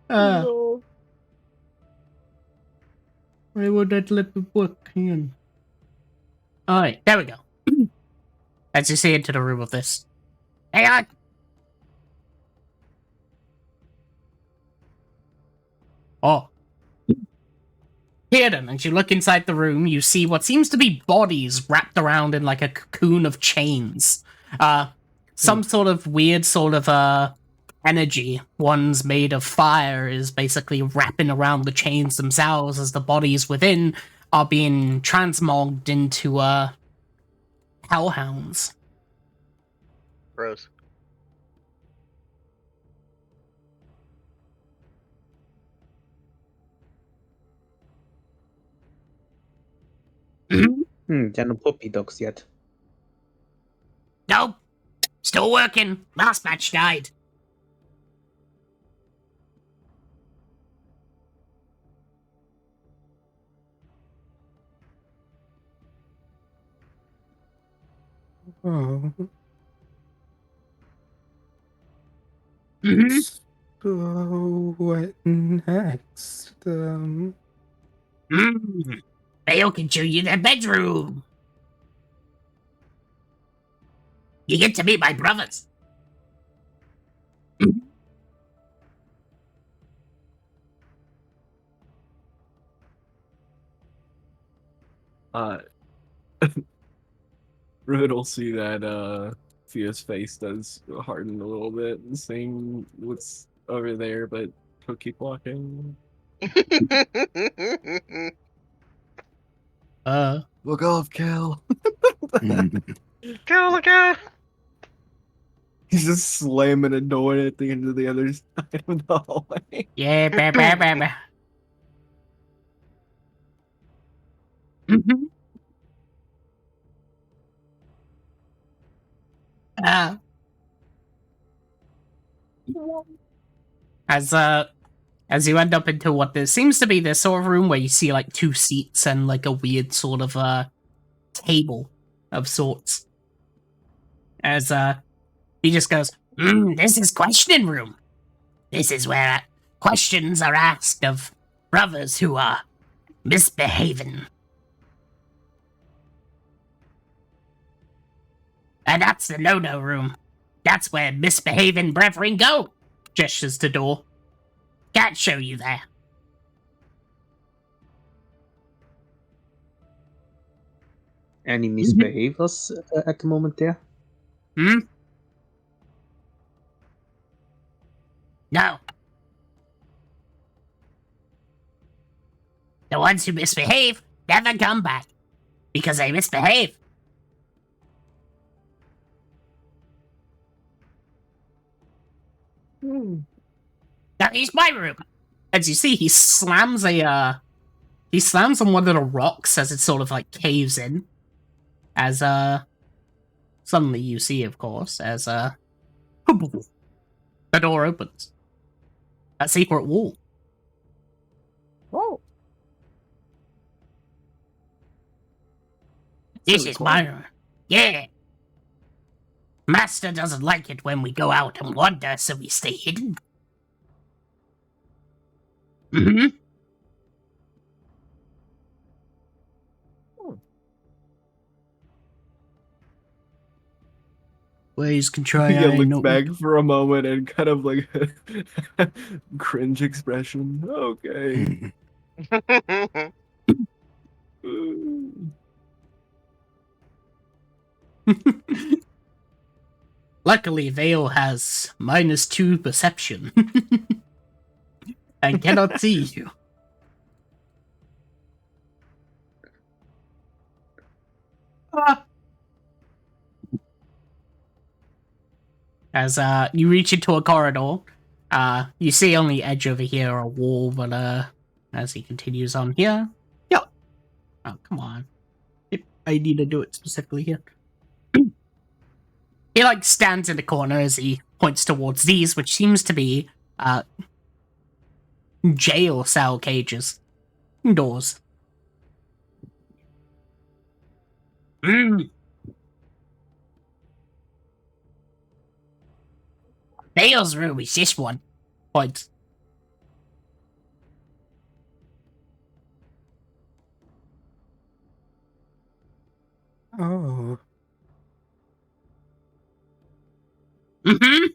No. Why would that let me work? Hang on. Alright, there we go. As you see into the room of this. Hang on! Oh. Here then, as you look inside the room, you see what seems to be bodies wrapped around in like a cocoon of chains. Some sort of weird energy, one's made of fire, is basically wrapping around the chains themselves as the bodies within are being transmogged into hellhounds. Gross. They're not puppy dogs yet. No, Still working. Last batch died. Oh. Mm-hmm. So what next? Vale can show you their bedroom. You get to meet my brothers. Uh, Ruben will see that Thea's face does harden a little bit, and seeing what's over there, but he'll keep walking. Look off, Cal. Go look out! He's just slamming a door at the end of the other side of the hallway. Yeah, bah, bah, bah, bah. Mhm. Uh, as as you end up into what there seems to be this sort of room where you see like 2 seats and like a weird sort of table of sorts. As he just goes, this is questioning room. This is where questions are asked of brothers who are misbehaving. And that's the no-no room. That's where misbehaving brethren go. Gestures to door. Can't show you there. Any misbehaviors at the moment there? No. The ones who misbehave never come back. Because they misbehave. Now here's my room. As you see, he slams on one of the rocks as it sort of like caves in. As suddenly you see, of course, as the door opens. A secret wall. Oh. This really is cool. my room. Yeah. Master doesn't like it when we go out and wander, so we stay hidden. Mm-hmm. Ways can try Thea I looks know. back for a moment and kind of like a cringe expression. Okay. Luckily, Vale has -2 perception. and cannot see you. As you reach into a corridor, you see on the edge over here a wall, but as he continues on here, yep. Oh, come on. I need to do it specifically here. He like stands in the corner as he points towards these, which seems to be jail cell cages. Doors. Vale's room is this one. Points. Oh. Mm-hmm.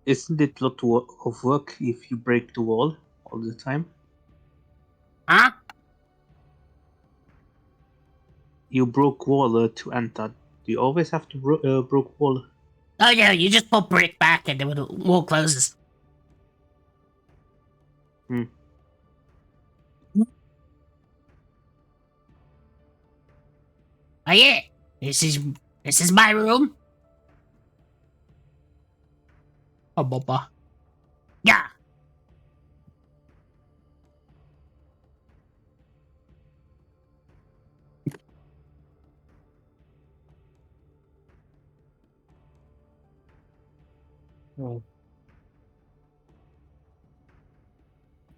Isn't it a lot of work if you break the wall all the time? Huh? You broke wall to enter. Do you always have to broke wall? Oh no, you just put brick back and the wall closes. Hmm. Oh yeah, this is my room. Oh, Baba. Yeah.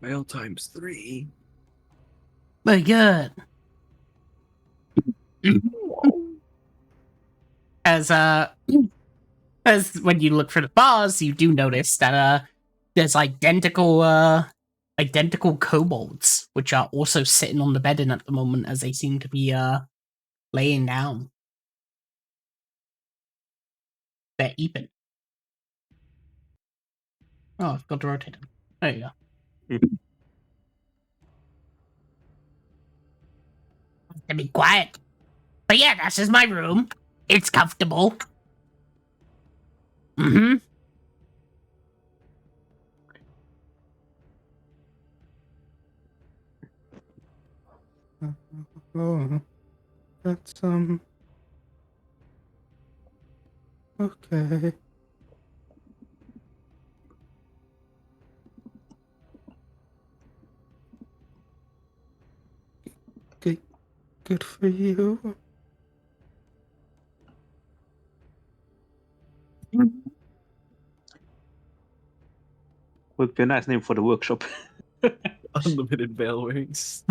Fail times 3. My god. As when you look for the bars, you do notice that there's identical kobolds, which are also sitting on the bedding at the moment as they seem to be laying down. They're eating. Oh, I've got to rotate them. There you go. To be quiet. But yeah, this is my room. It's comfortable. Mm-hmm. Oh, that's okay. Good for you. Would be a nice name for the workshop. Unlimited veil wings.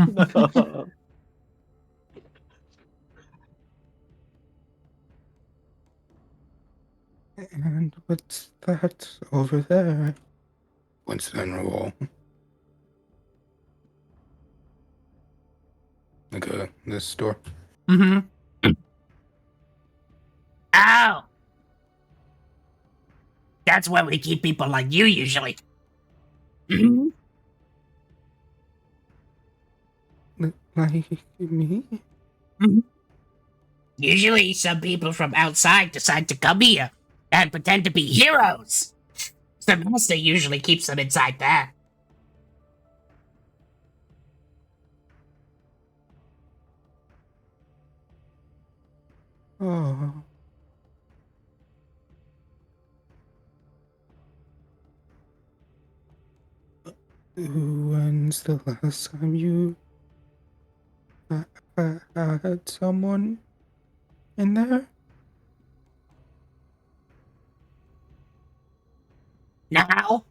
And what's that over there? Points to the wall. Like this door. Mm-hmm. Oh! That's where we keep people like you, usually. Mm-hmm. Like me? Mm-hmm. Usually, some people from outside decide to come here and pretend to be heroes. The master usually keeps them inside there. Oh. When's the last time you had someone in there? Now?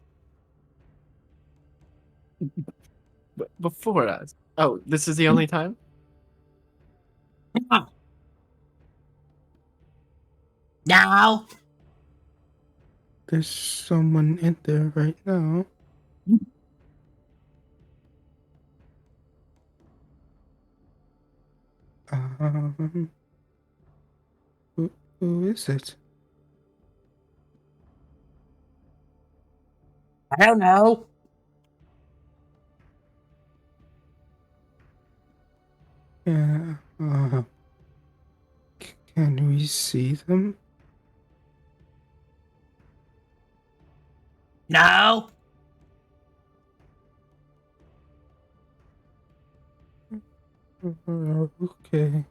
But before us. Oh, this is the only time? No. Now? There's someone in there right now. Who is it? I don't know. Yeah, can we see them? No? Okay.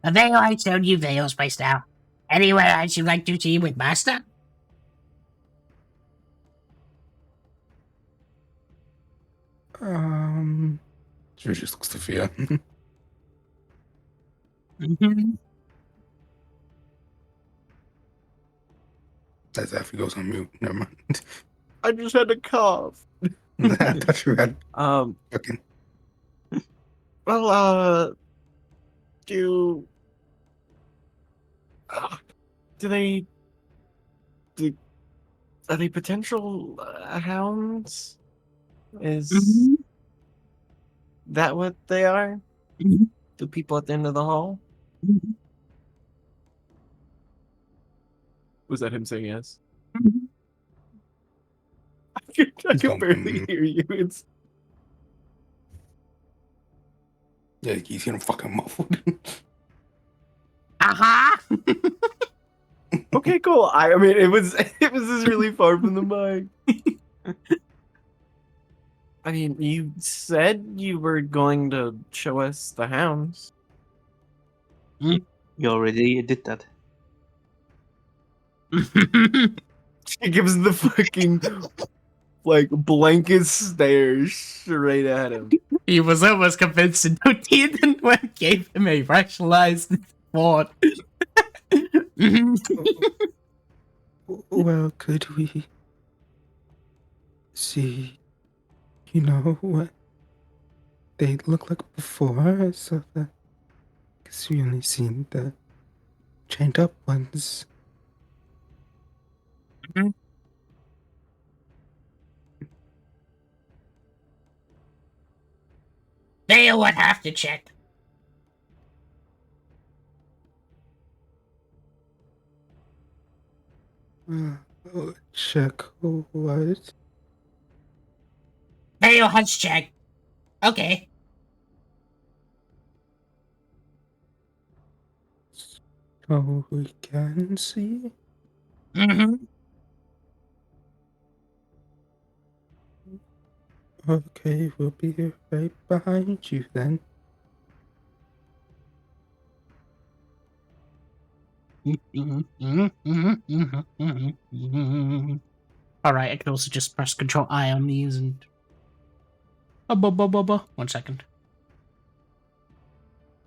A veil I showed you veils placed out. Anywhere else you'd like to see with master? She just looks to Fia. Mm-hmm. As Effie goes on mute. Never mind. I just had to cough. I thought you had fucking. Well, do they are they potential hounds? Is that what they are? The people at the end of the hall? Was that him saying yes? I can barely hear you. It's Yeah, he's getting fucking muffled. Uh-huh. okay, cool. I mean, it was just really far from the mic. I mean, you said you were going to show us the hounds. You already did that. She gives the fucking like blanket stare straight at him. He was almost convinced until Teethan when gave him a rationalized thought. Well, could we see, what they look like before, so that, because we only seen the chained up ones. They would have to check. Check what? Dale has checked. Okay. So we can see? Mm-hmm. Okay, we'll be right behind you then. Alright, I can also just press Control I on these and. 1 second.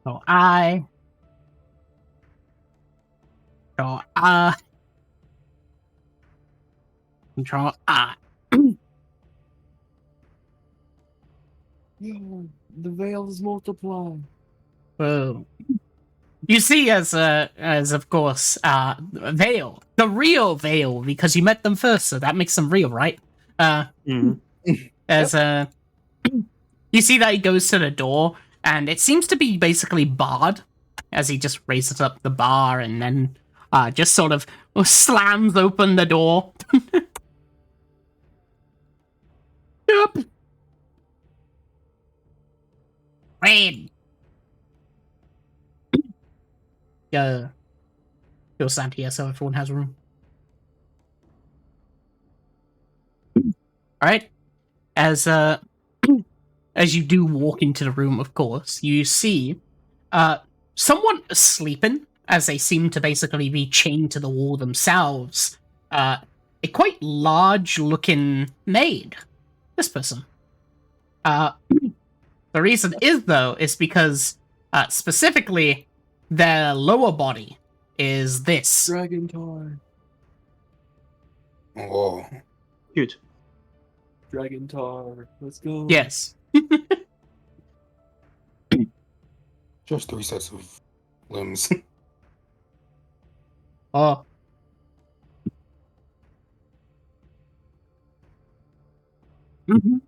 So I. Control I. Control I. Yo, the veils multiply. Whoa. You see, as of course, Vale, the real Vale, because you met them first, so that makes them real, right? Mhm. As you see that he goes to the door, and it seems to be basically barred, as he just raises up the bar and then just sort of slams open the door. Yep. Rain. You'll stand here so everyone has room. Alright. As as you do walk into the room, of course, you see someone sleeping, as they seem to basically be chained to the wall themselves. A quite large looking maid. This person. The reason is, though, is because specifically their lower body is this. Dragon Tar. Oh, Cute. Dragon Tar. Let's go. Yes. just 3 sets of limbs. Oh. Mhm.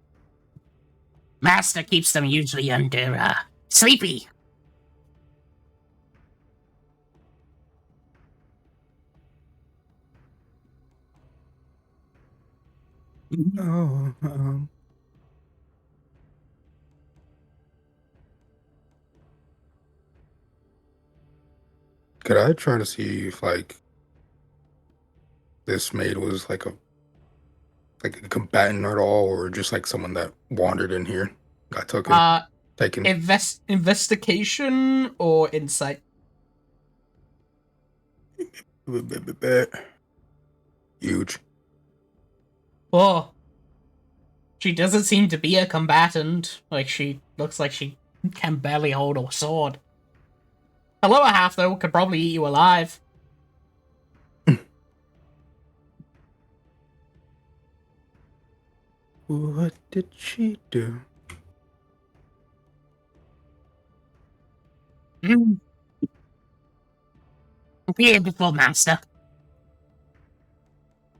Master keeps them usually under sleepy. Oh, could I try to see if this maid was like a combatant at all, or just like someone that wandered in here, got taken? Investigation or insight? Huge. Oh. She doesn't seem to be a combatant. Like, she looks like she can barely hold a sword. The lower half, though, could probably eat you alive. What did she do? Mm. Here before Master.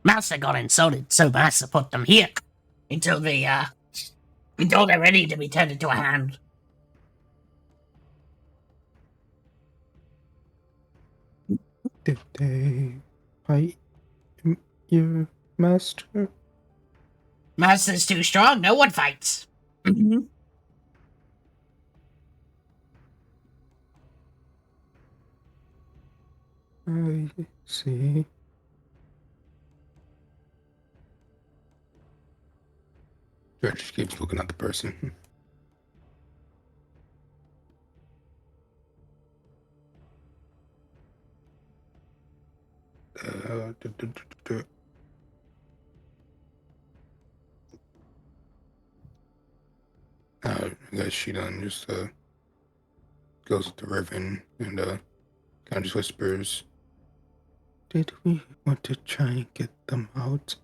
Master got insulted, so Master put them here. Until they're ready to be turned into a hand. Did they fight your master? Master's too strong, no one fights. Mm-hmm. I see. Judge keeps looking at the person. Uh, duh, duh, duh, duh. I guess she done just goes with the Reverend and kind of just whispers, Did we want to try and get them out?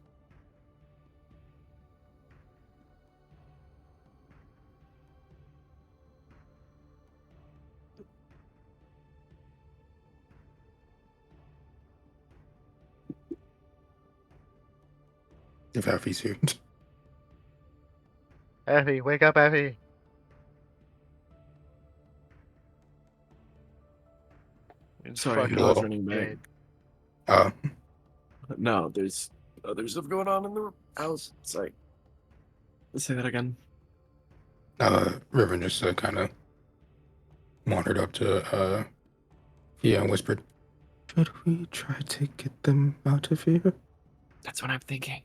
If Effie's here. Effie, wake up, Effie. It's Sorry, fucking I was Hello? running back. dead. No, there's other stuff going on in the house. Sorry. Let's say that again. Riven just kind of wandered up to Fia and whispered, "Should we try to get them out of here?" That's what I'm thinking.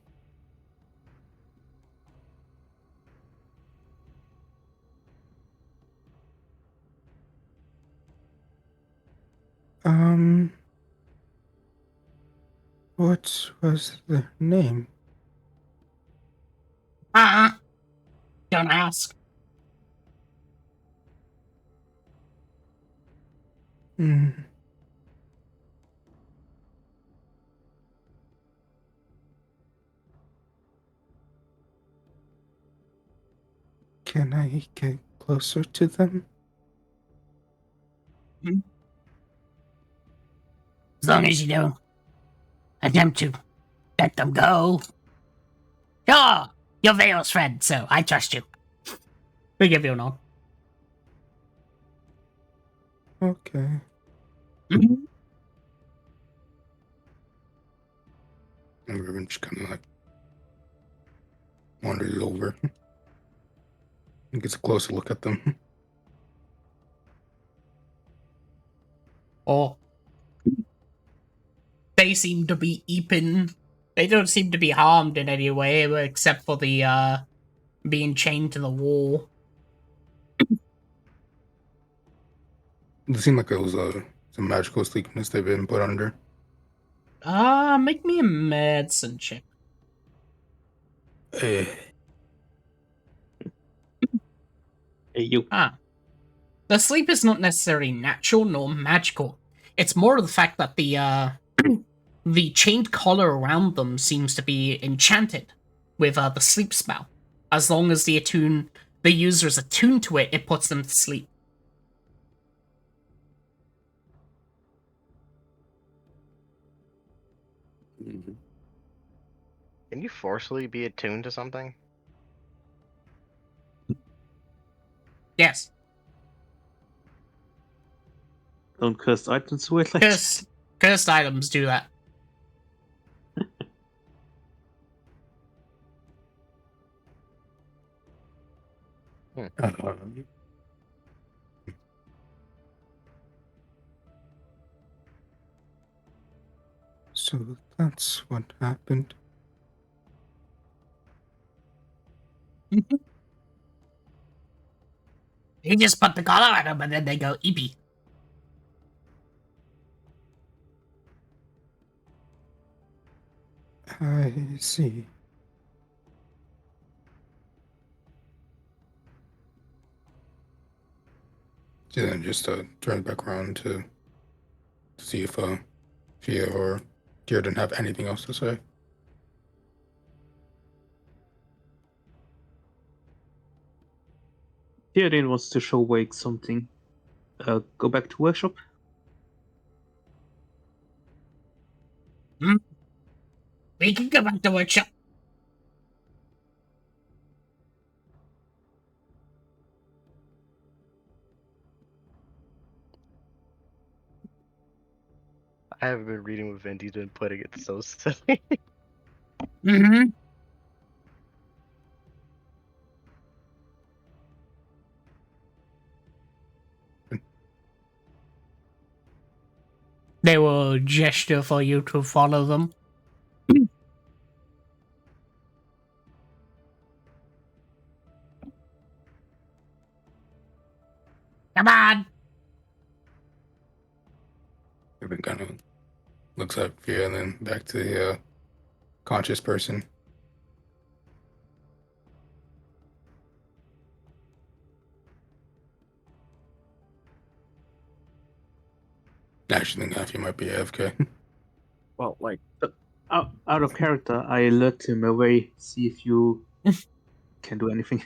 What was their name? Don't ask. Hmm. Can I get closer to them? As long as you don't attempt to let them go. Sure, you're Vale's friend, so I trust you. We give you a nod. Okay. Mhm. And Riven just kind of like wanders over and gets a closer look at them. Or they seem to be eaten. They don't seem to be harmed in any way, except for the being chained to the wall. It seemed like it was some magical sleepiness they've been put under. Make me a medicine check. Eh. Hey, you. The sleep is not necessarily natural nor magical. It's more of the fact that the the chained collar around them seems to be enchanted with the sleep spell. As long as the user is attuned to it, it puts them to sleep. Can you forcefully be attuned to something? Yes, Don't curse items away like that. cursed items do that. Uh, so that's what happened. You just put the collar on them and then they go eepy. I see. So then just turn back around to see if Fia or Deer didn't have anything else to say. Theoden wants to show Wake something. Go back to workshop. We can go back to workshop. I haven't been reading what Vendi's been putting. It's so silly. Mm-hmm. They will gesture for you to follow them. Come on. Everyone kind of looks at Fia and then back to the conscious person. I actually think half you might be AFK. Well, like, Out of character, I alert him away. See if you can do anything.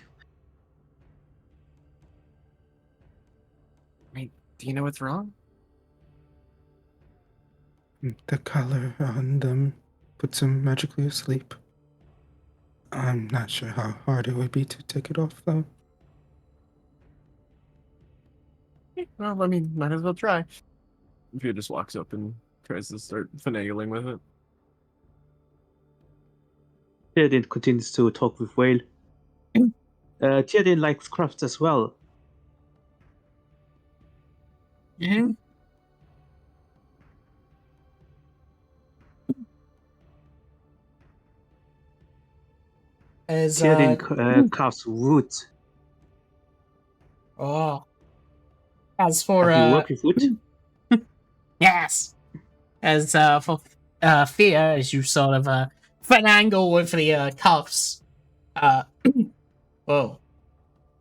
do you know what's wrong? The color on them puts him magically asleep. I'm not sure how hard it would be to take it off, though. Well, I mean, might as well try. Fia just walks up and tries to start finagling with it. Theoden continues to talk with Whale. Theoden likes crafts as well. Mm-hmm. As Theoden carves wood. oh, as for Have you worked with wood? yes, as for fear, as you sort of finagle with the cuffs, uh, oh,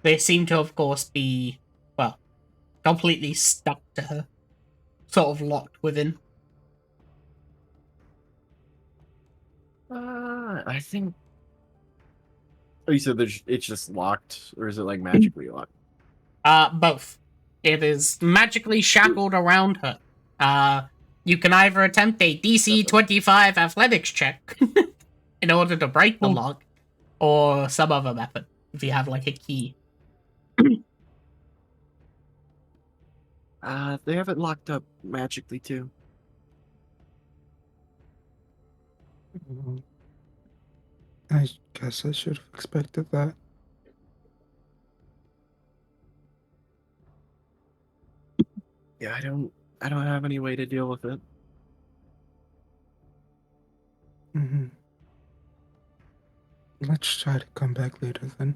they seem to, of course, be well completely stuck to her, sort of locked within. I think. Oh, you said it's just locked, or is it like magically locked? Both. It is magically shackled around her. You can either attempt a DC 25 athletics check in order to break the lock, or some other method if you have like a key. They have it locked up magically too. I guess I should have expected that. Yeah, I don't have any way to deal with it. Mm-hmm. Let's try to come back later then.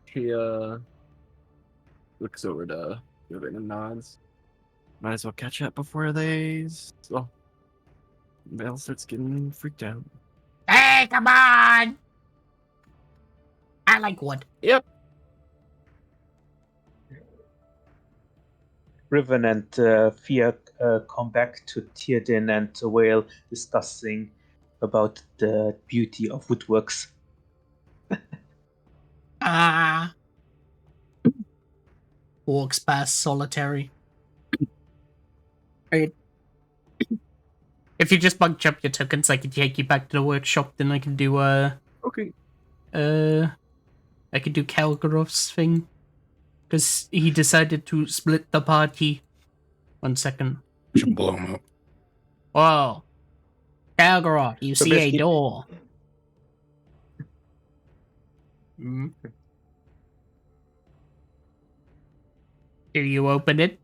She looks over to Vivian and nods. Might as well catch up before well, Vale starts getting freaked out. Hey, come on! I like wood. Yep. Riven and Fia come back to Theoden and Whale discussing about the beauty of woodworks. Walks past solitary. Right. If you just bunch up your tokens, I can take you back to the workshop. Then I can do Okay. I could do Kalgarov's thing because he decided to split the party. 1 second. Should blow him up. Whoa, Kalgarov, you So see a basically- door. Hmm. Do you open it?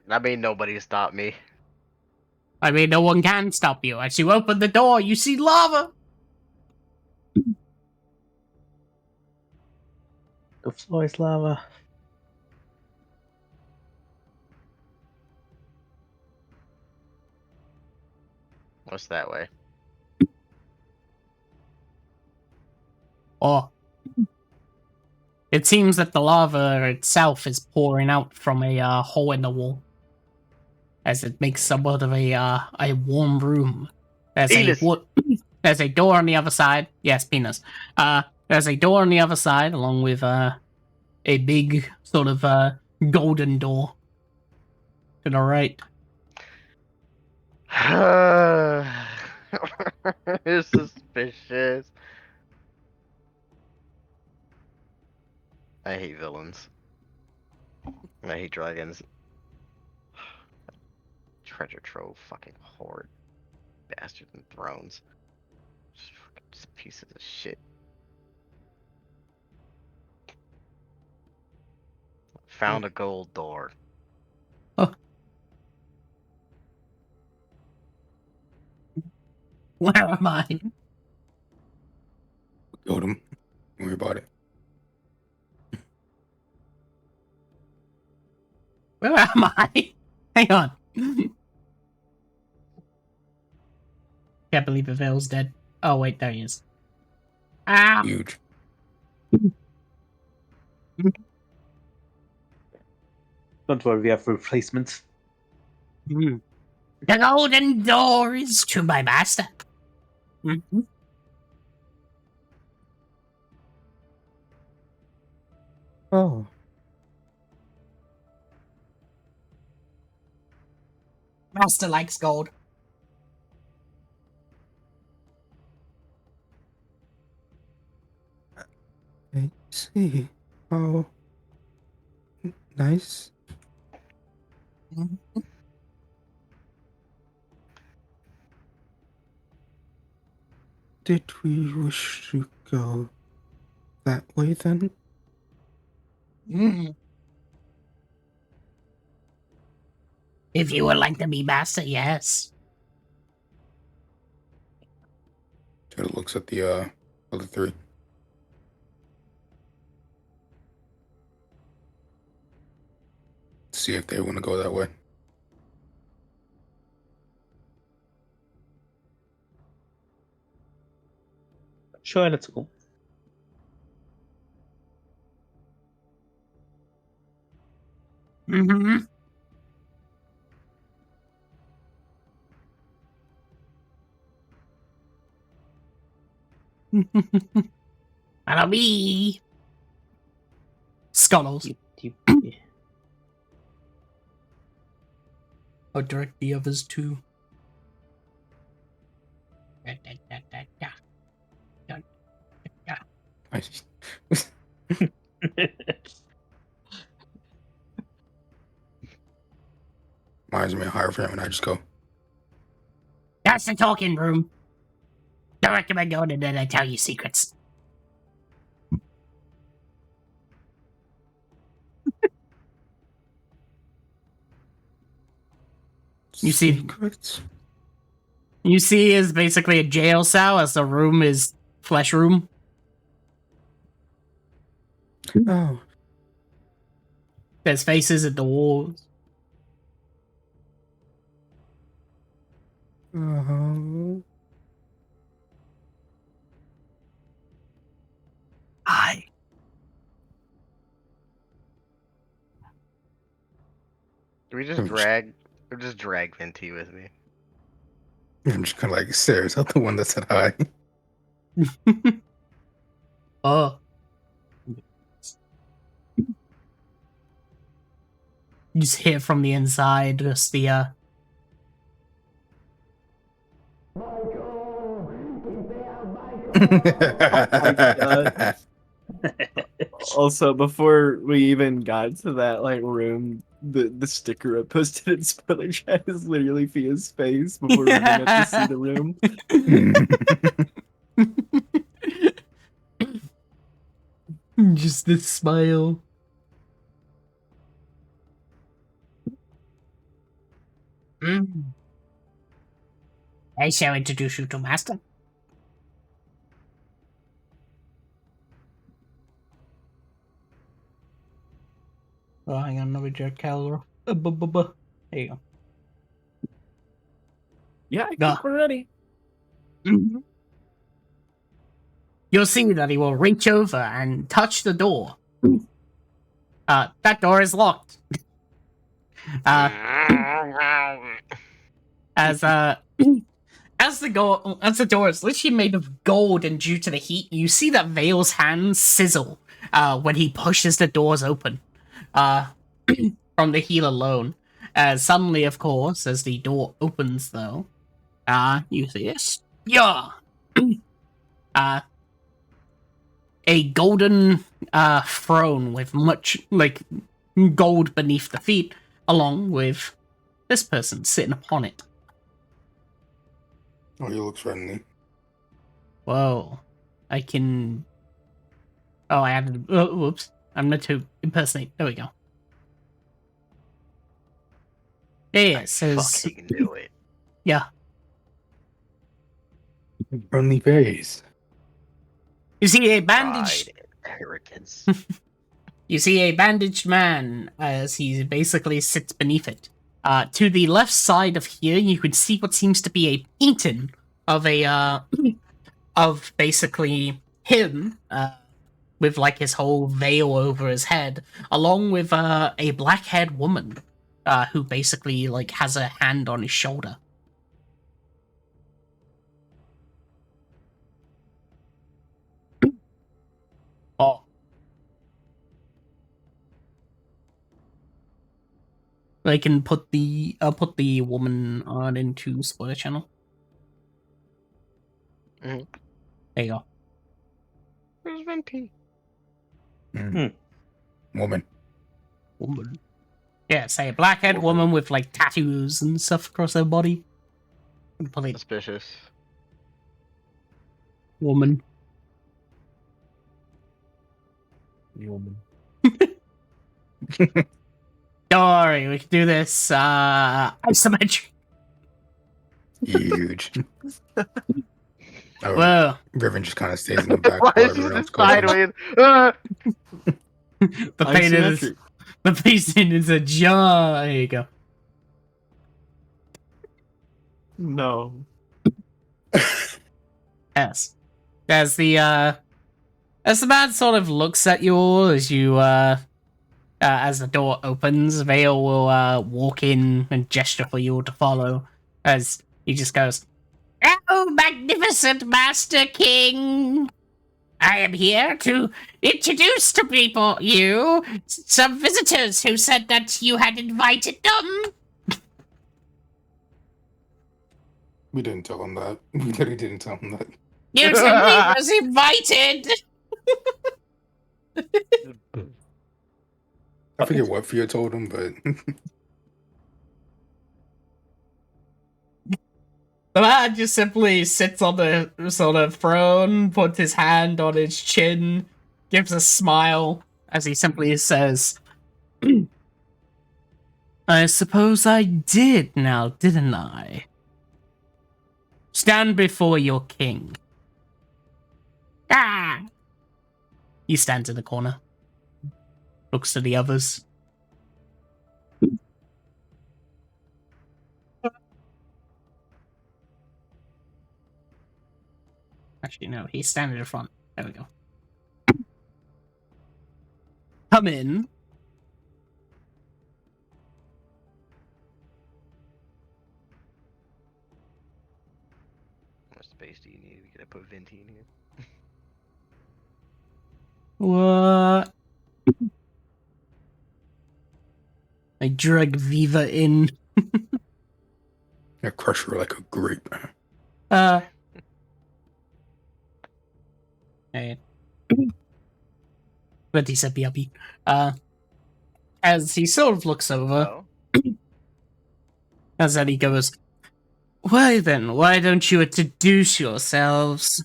I mean, nobody stopped me. I mean, no one can stop you. As you open the door, you see lava. The floor is lava. What's that way? Oh. It seems that the lava itself is pouring out from a hole in the wall, as it makes somewhat of a warm room. Penis. There's a door on the other side. Yes, penis. There's a door on the other side, along with a big sort of golden door to the right. It's suspicious. I hate villains. I hate dragons. Treasure trove, fucking horde. Bastards and thrones. Just pieces of shit. Found a gold door. Where am I? Killed him. Don't worry about it. Where am I? Hang on. Can't believe Avail's dead. Oh wait, there he is. Ah! Huge. Don't worry, we have replacements. The golden door is to my master. Oh. Master likes gold. I see. Oh. Nice. Did we wish to go that way then? If you would like to be master, yes. Taylor looks at the other three. See if they want to go that way. Sure, let's go. Follow me. Scuttles. I'll direct the others too. Reminds me of higher frame, and I just go. That's the talking room. Don't recommend going in there. I tell you secrets. You see- Secrets? You see, is basically a jail cell, as the room is flesh room. Oh. There's faces at the walls. Oh. Hi. Do we just drag Venti with me? I'm just kind of like, Sarah, is that the one that said hi? Oh. You just hear from the inside, just the, God. Also, before we even got to that like room, the sticker I posted in spoiler chat is literally Fia's face before we even got to see the room. just this smile. I shall introduce you to Master. Oh, hang on, let me check calendar. There you go. Yeah, I Nah. think we're ready. You'll see that he will reach over and touch the door. That door is locked. As the door is literally made of gold, and due to the heat, you see that Vale's hands sizzle when he pushes the doors open. From the heat alone. Suddenly, of course, as the door opens, though, you see this. Yeah. A golden throne with much like gold beneath the feet, along with this person sitting upon it. Oh, he looks friendly. Whoa. I can... Oh, I added... Oh, whoops. I'm meant to impersonate. There we go. Yeah, it says... Fucking knew it. Yeah. Friendly face. You see a bandaged... Pride, arrogance. You see a bandaged man as he basically sits beneath it. To the left side of here, you can see what seems to be a painting of a, of basically him, with like his whole veil over his head, along with a black-haired woman who basically like has a hand on his shoulder. Oh. I can put the woman on into spoiler channel. Mhm. There you go. Where's Venti? Woman. Woman. Yeah, say a black-haired woman with like tattoos and stuff across her body. Probably Suspicious. woman. Woman. Don't worry, we can do this. Isometric. Huge. Oh, Whoa. Riven just kind of stays in the back Why while is she everyone else just goes in. sideways? Ah! The painting is a jar. There you go. No. Yes. As the man sort of looks at you all as you as the door opens, Vale will walk in and gesture for you all to follow. As he just goes, "Oh, magnificent Master King! I am here to introduce to people some visitors who said that you had invited them." We didn't tell him that. We really didn't tell him that. You told me he was invited. I forget what Fia told him, but The man just simply sits on the sort of throne, puts his hand on his chin, gives a smile as he simply says, "I suppose I did now, didn't I? Stand before your king." Ah! He stands in the corner, looks to the others. Actually, no, he's standing in front. There we go. Come in. How much space do you need? We could put Venti in here. What? I drag Viva in. I crush her like a grape. Hey. But he said be as he sort of looks over, Oh. as then he goes, "Why then, why don't you introduce yourselves?"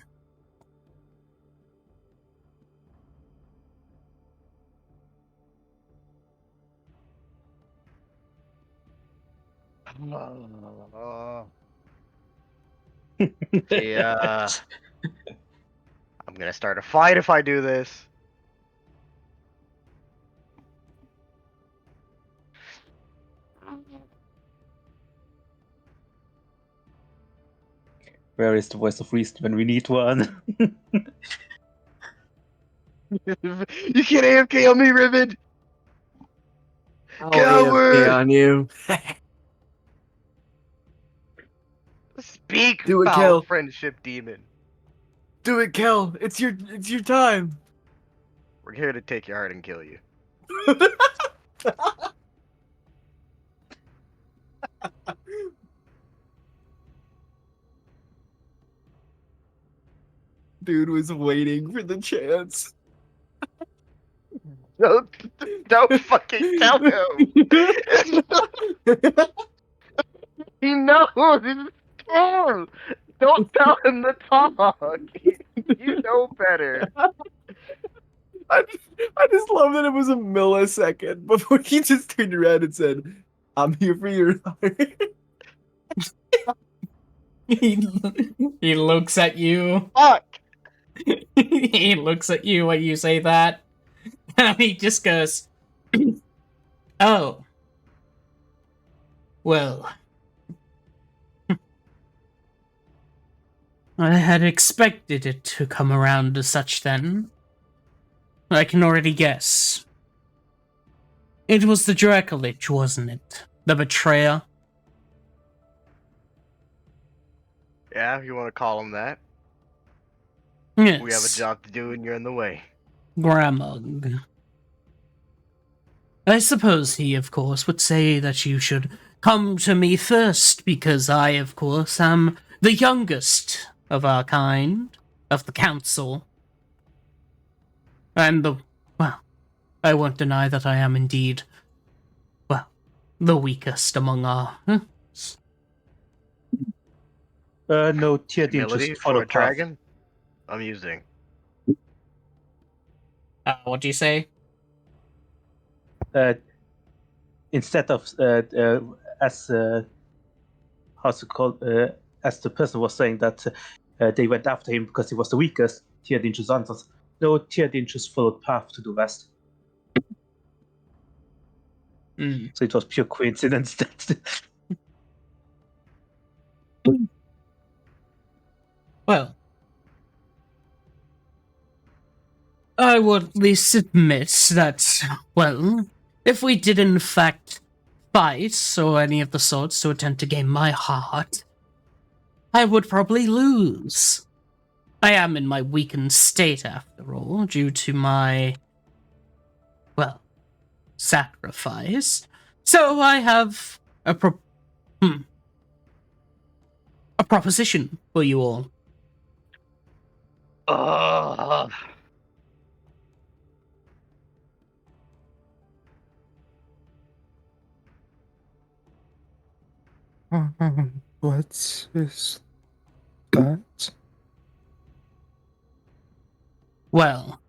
Yeah. I'm gonna start a fight if I do this. Where is the voice of reason when we need one? You can't AFK on me, Ribbon! I'll Coward! AFK on you. Speak, Do it, foul Kel. friendship demon. Do it, Kel. It's your time. We're here to take your heart and kill you. Dude was waiting for the chance. Don't fucking tell him! He knows! He's scared! Don't tell him to talk! You know better. I just love that it was a millisecond before he just turned around and said, "I'm here for your heart." He looks at you. Fuck! He looks at you when you say that. And he just goes, "Oh. Well. I had expected it to come around to such then." I can already guess. It was the Dracolich, wasn't it? The betrayer? Yeah, if you want to call him that. Yes. We have a job to do and you're in the way. Gramug. I suppose he, of course, would say that you should come to me first, because I, of course, am the youngest of our kind, of the council. And well, I won't deny that I am indeed, well, the weakest among our... No, Teardin Humility just for follow a path. dragon? Amusing. What do you say? Instead of as how's it called? As the person was saying that they went after him because he was the weakest, Teardin just answers, no, Teardin just followed path to the west. So it was pure coincidence that. Well, I would at least admit that, well, if we did in fact fight or any of the sorts to attempt to gain my heart, I would probably lose. I am in my weakened state, after all, due to my, well, sacrifice. So I have a proposition for you all. What is that? Well,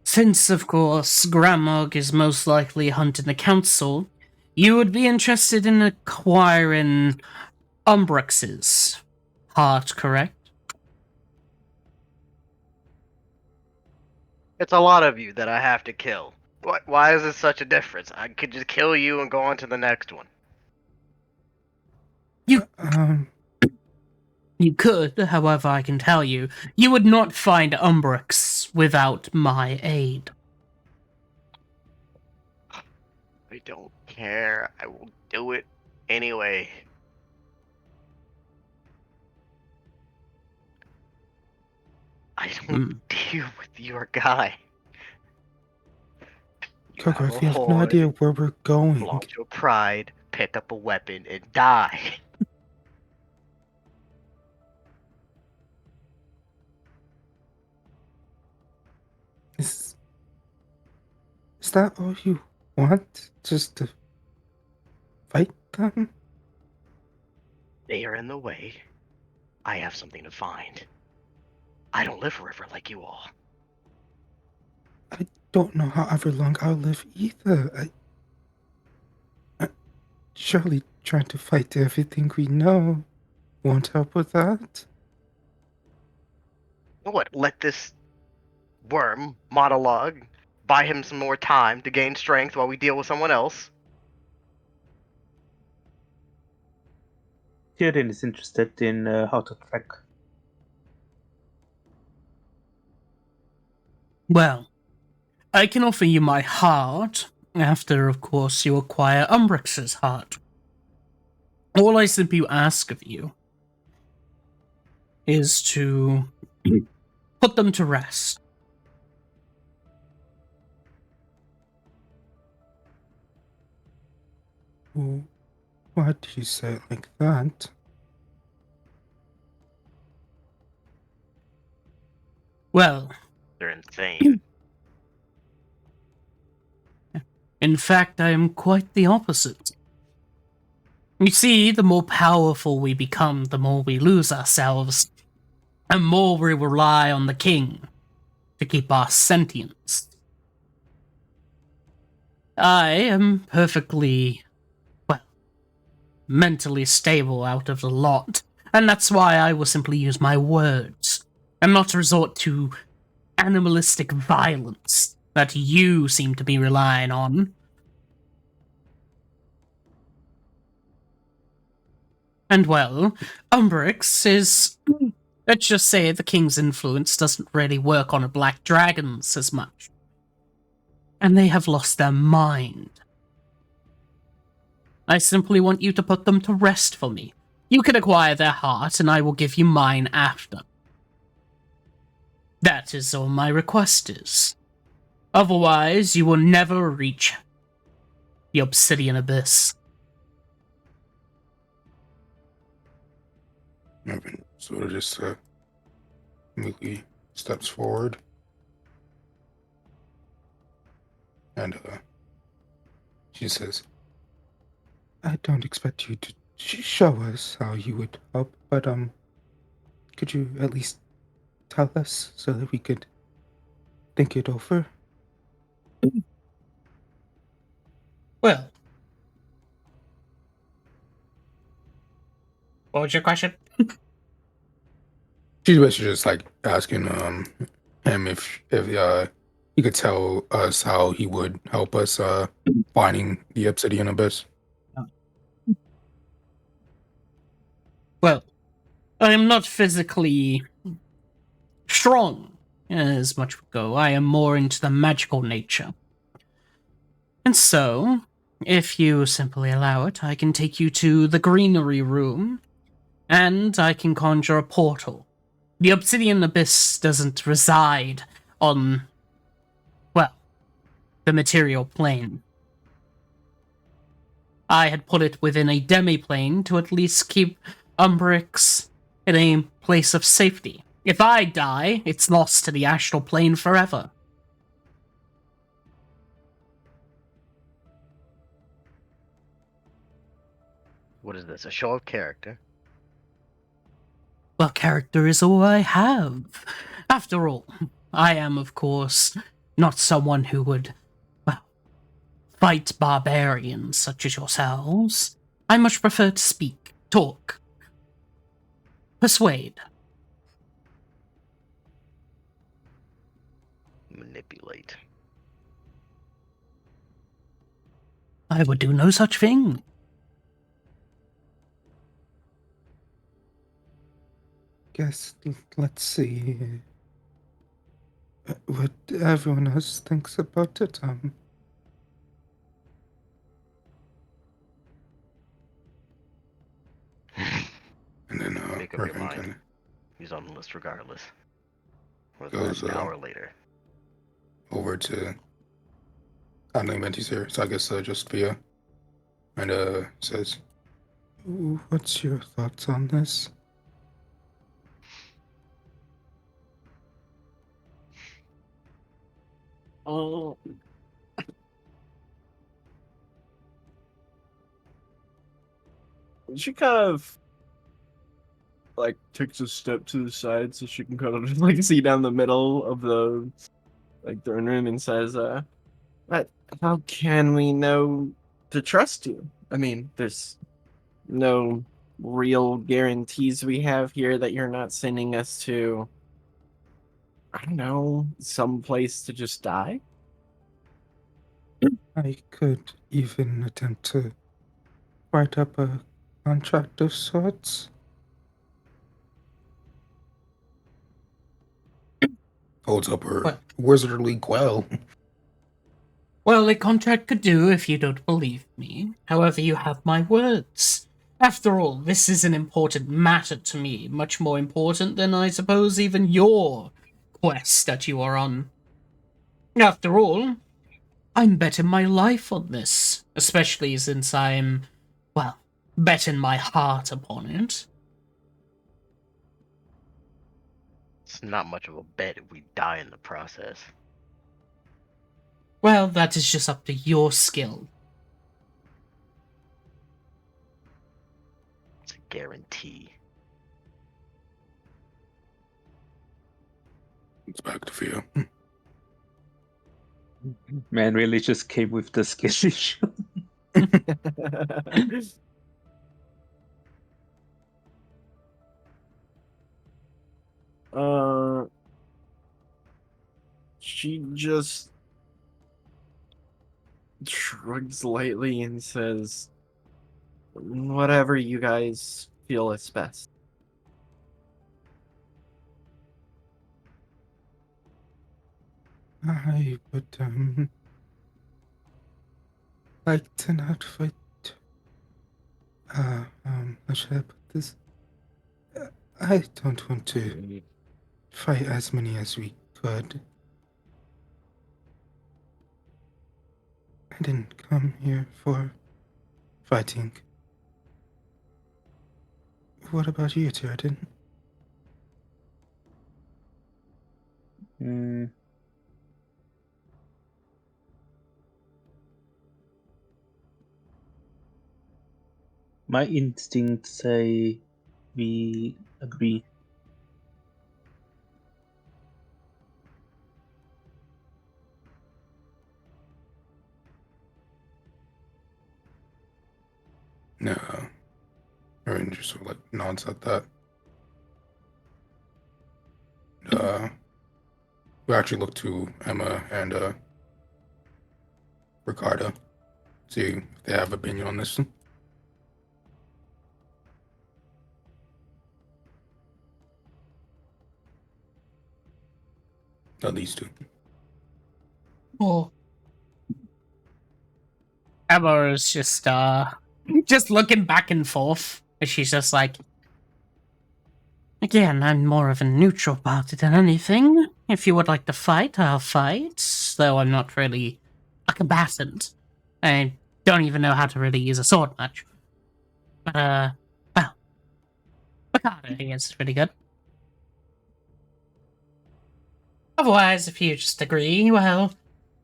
since, of course, Gramog is most likely hunting the council, you would be interested in acquiring Umbrex's heart, correct? It's a lot of you that I have to kill. Why is this such a difference? I could just kill you and go on to the next one. You could, however, I can tell you, you would not find Umbrex without my aid. I don't care. I will do it anyway. I don't deal with your guy. You Coco, have if a you have no horde, idea where we're going. flaunt your pride, pick up a weapon, and die. Is that all you want? Just to fight them? They are in the way. I have something to find. I don't live forever like you all. I don't know however long I'll live either. Surely trying to fight everything we know won't help with that. What, let this worm monologue buy him some more time to gain strength while we deal with someone else? Teardin is interested in how to track. Well, I can offer you my heart, after, of course, you acquire Umbrex's heart. All I simply ask of you is to put them to rest. Well, why do you say it like that? Well, They're insane. in fact, I am quite the opposite. You see, the more powerful we become, the more we lose ourselves, and more we rely on the king to keep our sentience. I am perfectly, well, mentally stable out of the lot, and that's why I will simply use my words, and not resort to animalistic violence that you seem to be relying on. And well, Umbrix is Let's just say the king's influence doesn't really work on black dragons as much. And they have lost their mind. I simply want you to put them to rest for me. You can acquire their heart, and I will give you mine after. That is all my request is. Otherwise, you will never reach the Obsidian Abyss. Mervin sort of just meekly steps forward. And she says, I don't expect you to show us how you would help, but could you at least tell us so that we could think it over? Well, what was your question? She's basically just like asking him if he could tell us how he would help us finding the Obsidian Abyss. Well, I am not physically strong as much would go. I am more into the magical nature. And so, if you simply allow it, I can take you to the greenery room, and I can conjure a portal. The Obsidian Abyss doesn't reside on, well, the material plane. I had put it within a demi-plane to at least keep Umbrix in a place of safety. If I die, it's lost to the astral plane forever. What is this? A show of character? Well, character is all I have. After all, I am, of course, not someone who would, well, fight barbarians such as yourselves. I much prefer to speak, talk, persuade. Manipulate. I would do no such thing. Guess let's see what everyone else thinks about it. And then Make up your Mervin mind. kind He's on the list regardless. Or Goes, an hour later. of over to I don't know Menti's here, so I guess just Via, and says, "What's your thoughts on this?" Oh. She kind of like takes a step to the side so she can kind of just like see down the middle of the like throne room and says, "But how can we know to trust you? I mean, there's no real guarantees we have here that you're not sending us to, I don't know, some place to just die." I could even attempt to write up a contract of sorts. Holds up her What? wizardly quell. Well, a contract could do if you don't believe me. However, you have my words. After all, this is an important matter to me, much more important than I suppose even your quest that you are on. After all, I'm betting my life on this, especially since I'm, well, betting my heart upon it. It's not much of a bet if we die in the process. Well, that is just up to your skill. It's a guarantee. It's back to Via. Man really just came with the skill issue. She just shrugs lightly and says, "Whatever you guys feel is best." I would like to not fight. How should I put this? I don't want to fight as many as we could. I didn't come here for fighting. What about you, Tyrion? Hmm. My instincts say we agree. No. Aaron just sort of like nods at that. We actually look to Emma and Ricardo, see if they have opinion on this. At least two. Oh. Emma is just looking back and forth. And she's just like, again, I'm more of a neutral party than anything. If you would like to fight, I'll fight. Though I'm not really a combatant. I don't even know how to really use a sword much. But, well, Ricardo, he is pretty good. Otherwise, if you just agree, well,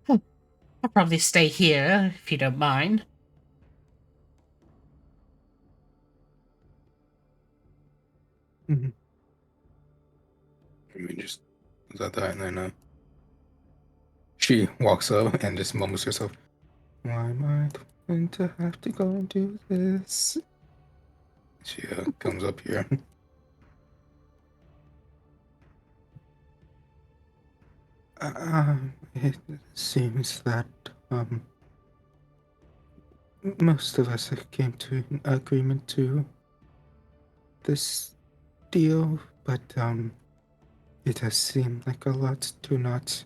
I'll probably stay here, if you don't mind. Mm-hmm. I mean, just is that and then she walks up and just mumbles to herself, "Why am I going to have to go and do this?" She comes up here. It seems that most of us came to an agreement to this deal, but it has seemed like a lot do not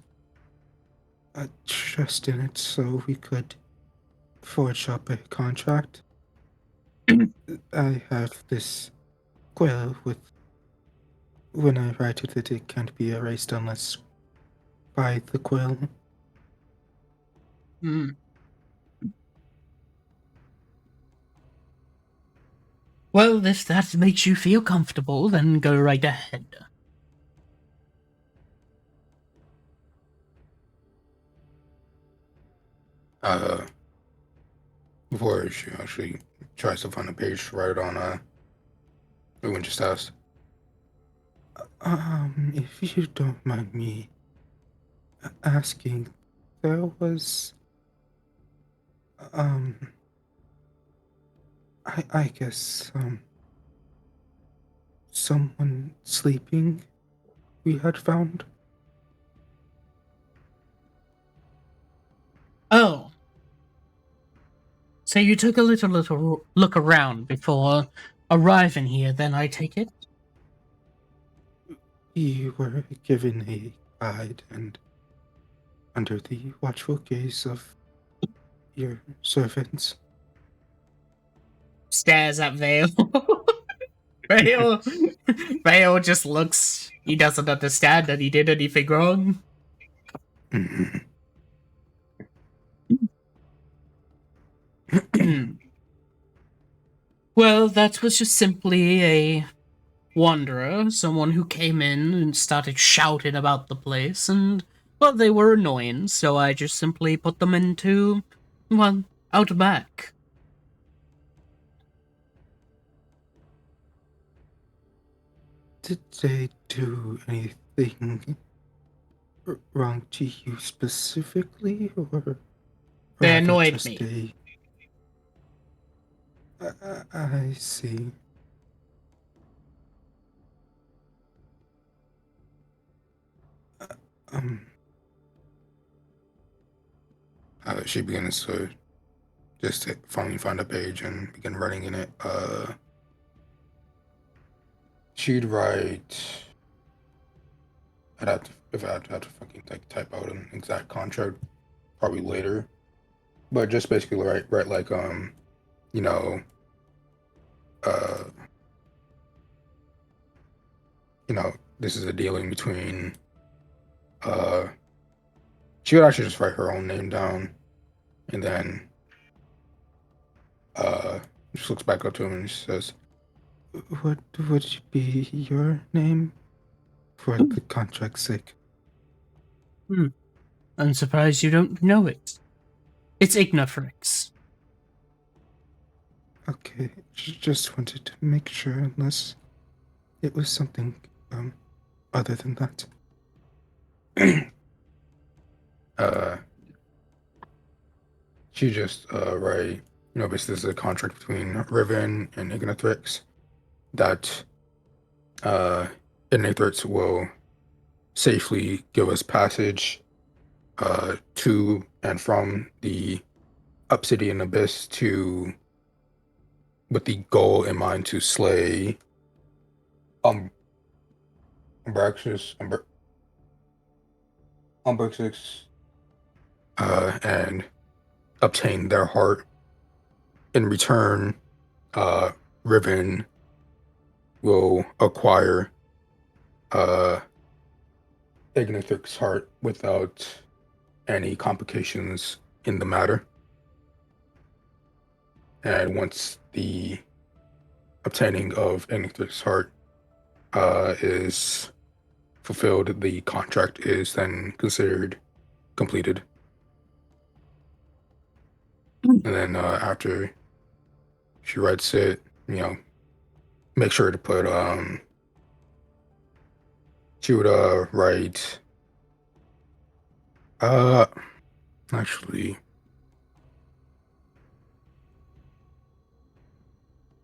trust in it, so we could forge up a contract. I have this quill with when I write it, it can't be erased unless by the quill. Hmm. Well, if that makes you feel comfortable, then go right ahead. Before she actually tries to find a page to write it on, Ruin just asked, if you don't mind me asking, there was, I guess, someone sleeping we had found. Oh. So you took a little look around before arriving here, then I take it? We were given a guide and under the watchful gaze of your servants. Stares at Vale. Vale just looks. He doesn't understand that he did anything wrong. Well, that was just simply a wanderer, someone who came in and started shouting about the place, and, well, they were annoying, so I just simply put them into, well, out back. Did they do anything wrong to you specifically, or They rather annoyed just me. I see. Um, she begins to just finally find a page and begin writing in it. She'd write. I'd have to if I had to fucking type out an exact contract, probably later. But just basically write like you know, uh, this is a dealing between she would actually just write her own name down, and then just looks back up to him and she says, "What would be your name for the contract's sake?" I'm surprised you don't know it. It's Ignafrix. Okay, just wanted to make sure, unless it was something other than that. She just write, basically this is a contract between Riven and Ignatrix that Ignatrix will safely give us passage to and from the Obsidian Abyss with the goal in mind to slay Umbraxis, and obtain their heart. In return, Riven will acquire Ignatrix's heart without any complications in the matter. And once the obtaining of Ignatrix's heart is fulfilled, the contract is then considered completed. And then after she writes it, make sure to put she would write actually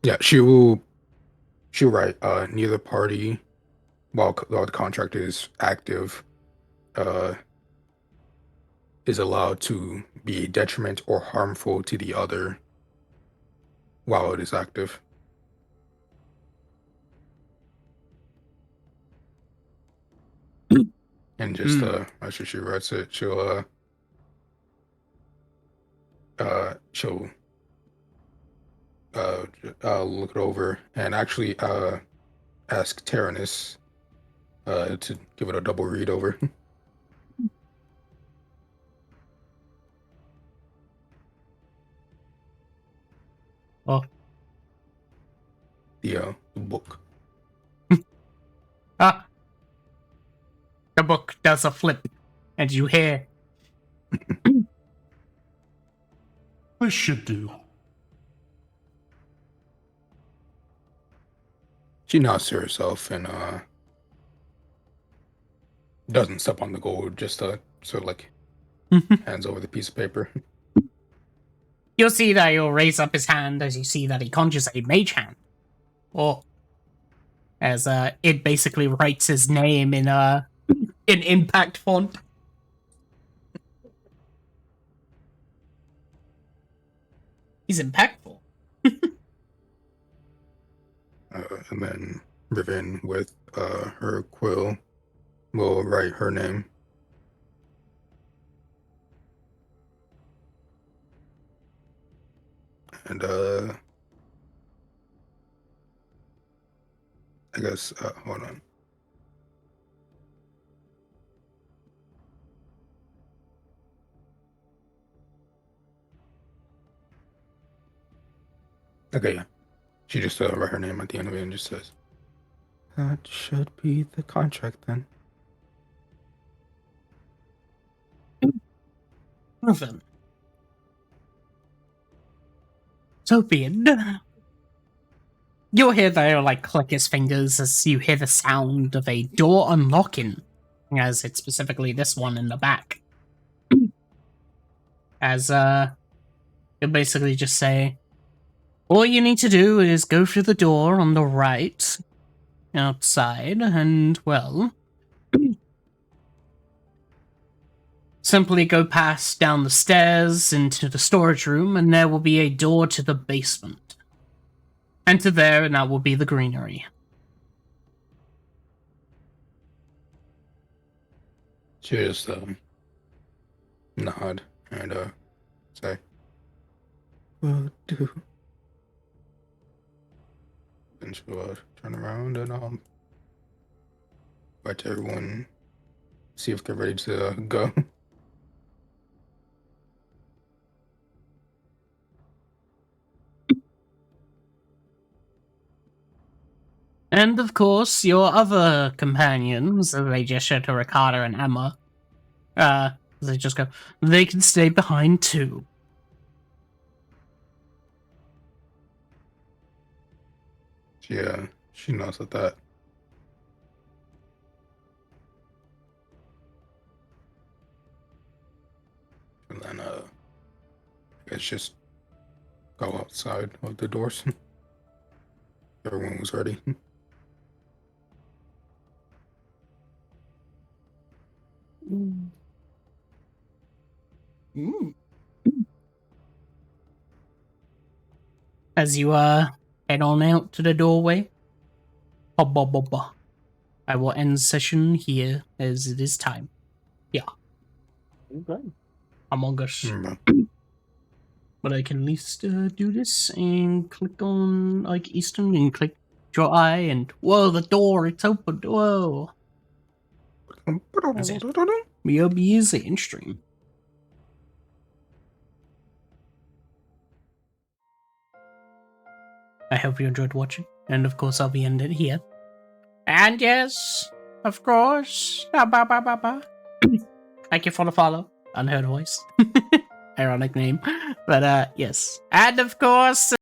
yeah, she'll write neither party while the contract is active is allowed to be a detriment or harmful to the other while it is active. And just after she writes it, she'll look it over and actually ask Tyrannus to give it a double read over. Oh. The book. Ah. The book does a flip, and you hear. I should do. She nods to herself and doesn't step on the gold, just sort of like hands over the piece of paper. You'll see that he'll raise up his hand as you see that he conjures a mage hand. Or as it basically writes his name in impact font. He's impactful. And then Riven with her quill will write her name. And I guess hold on. Okay, yeah. She just write her name at the end of it and just says, "That should be the contract then." Nothing. So be it. You'll hear that he'll like click his fingers as you hear the sound of a door unlocking, as it's specifically this one in the back. As he'll basically just say, all you need to do is go through the door on the right, outside, and, well, simply go past down the stairs into the storage room, and there will be a door to the basement. Enter there, and that will be the greenery. She just nod and say, "Will do." Then she'll turn around and invite everyone, see if they're ready to go. And of course, your other companions, they gesture to Ricardo and Emma, they just go, they can stay behind too. Yeah, she knows that. And then I guess just go outside of the doors. Everyone was ready. As you head on out to the doorway, I will end session here as it is time. Okay. Among Us. Mm, But I can at least do this and click on like Eastern and click draw eye and whoa, the door, it's open. Whoa. We'll be using in stream. I hope you enjoyed watching, and of course I'll be ending it here. And yes, of course. Thank you for the follow. Unheard voice. Ironic name. But yes. And of course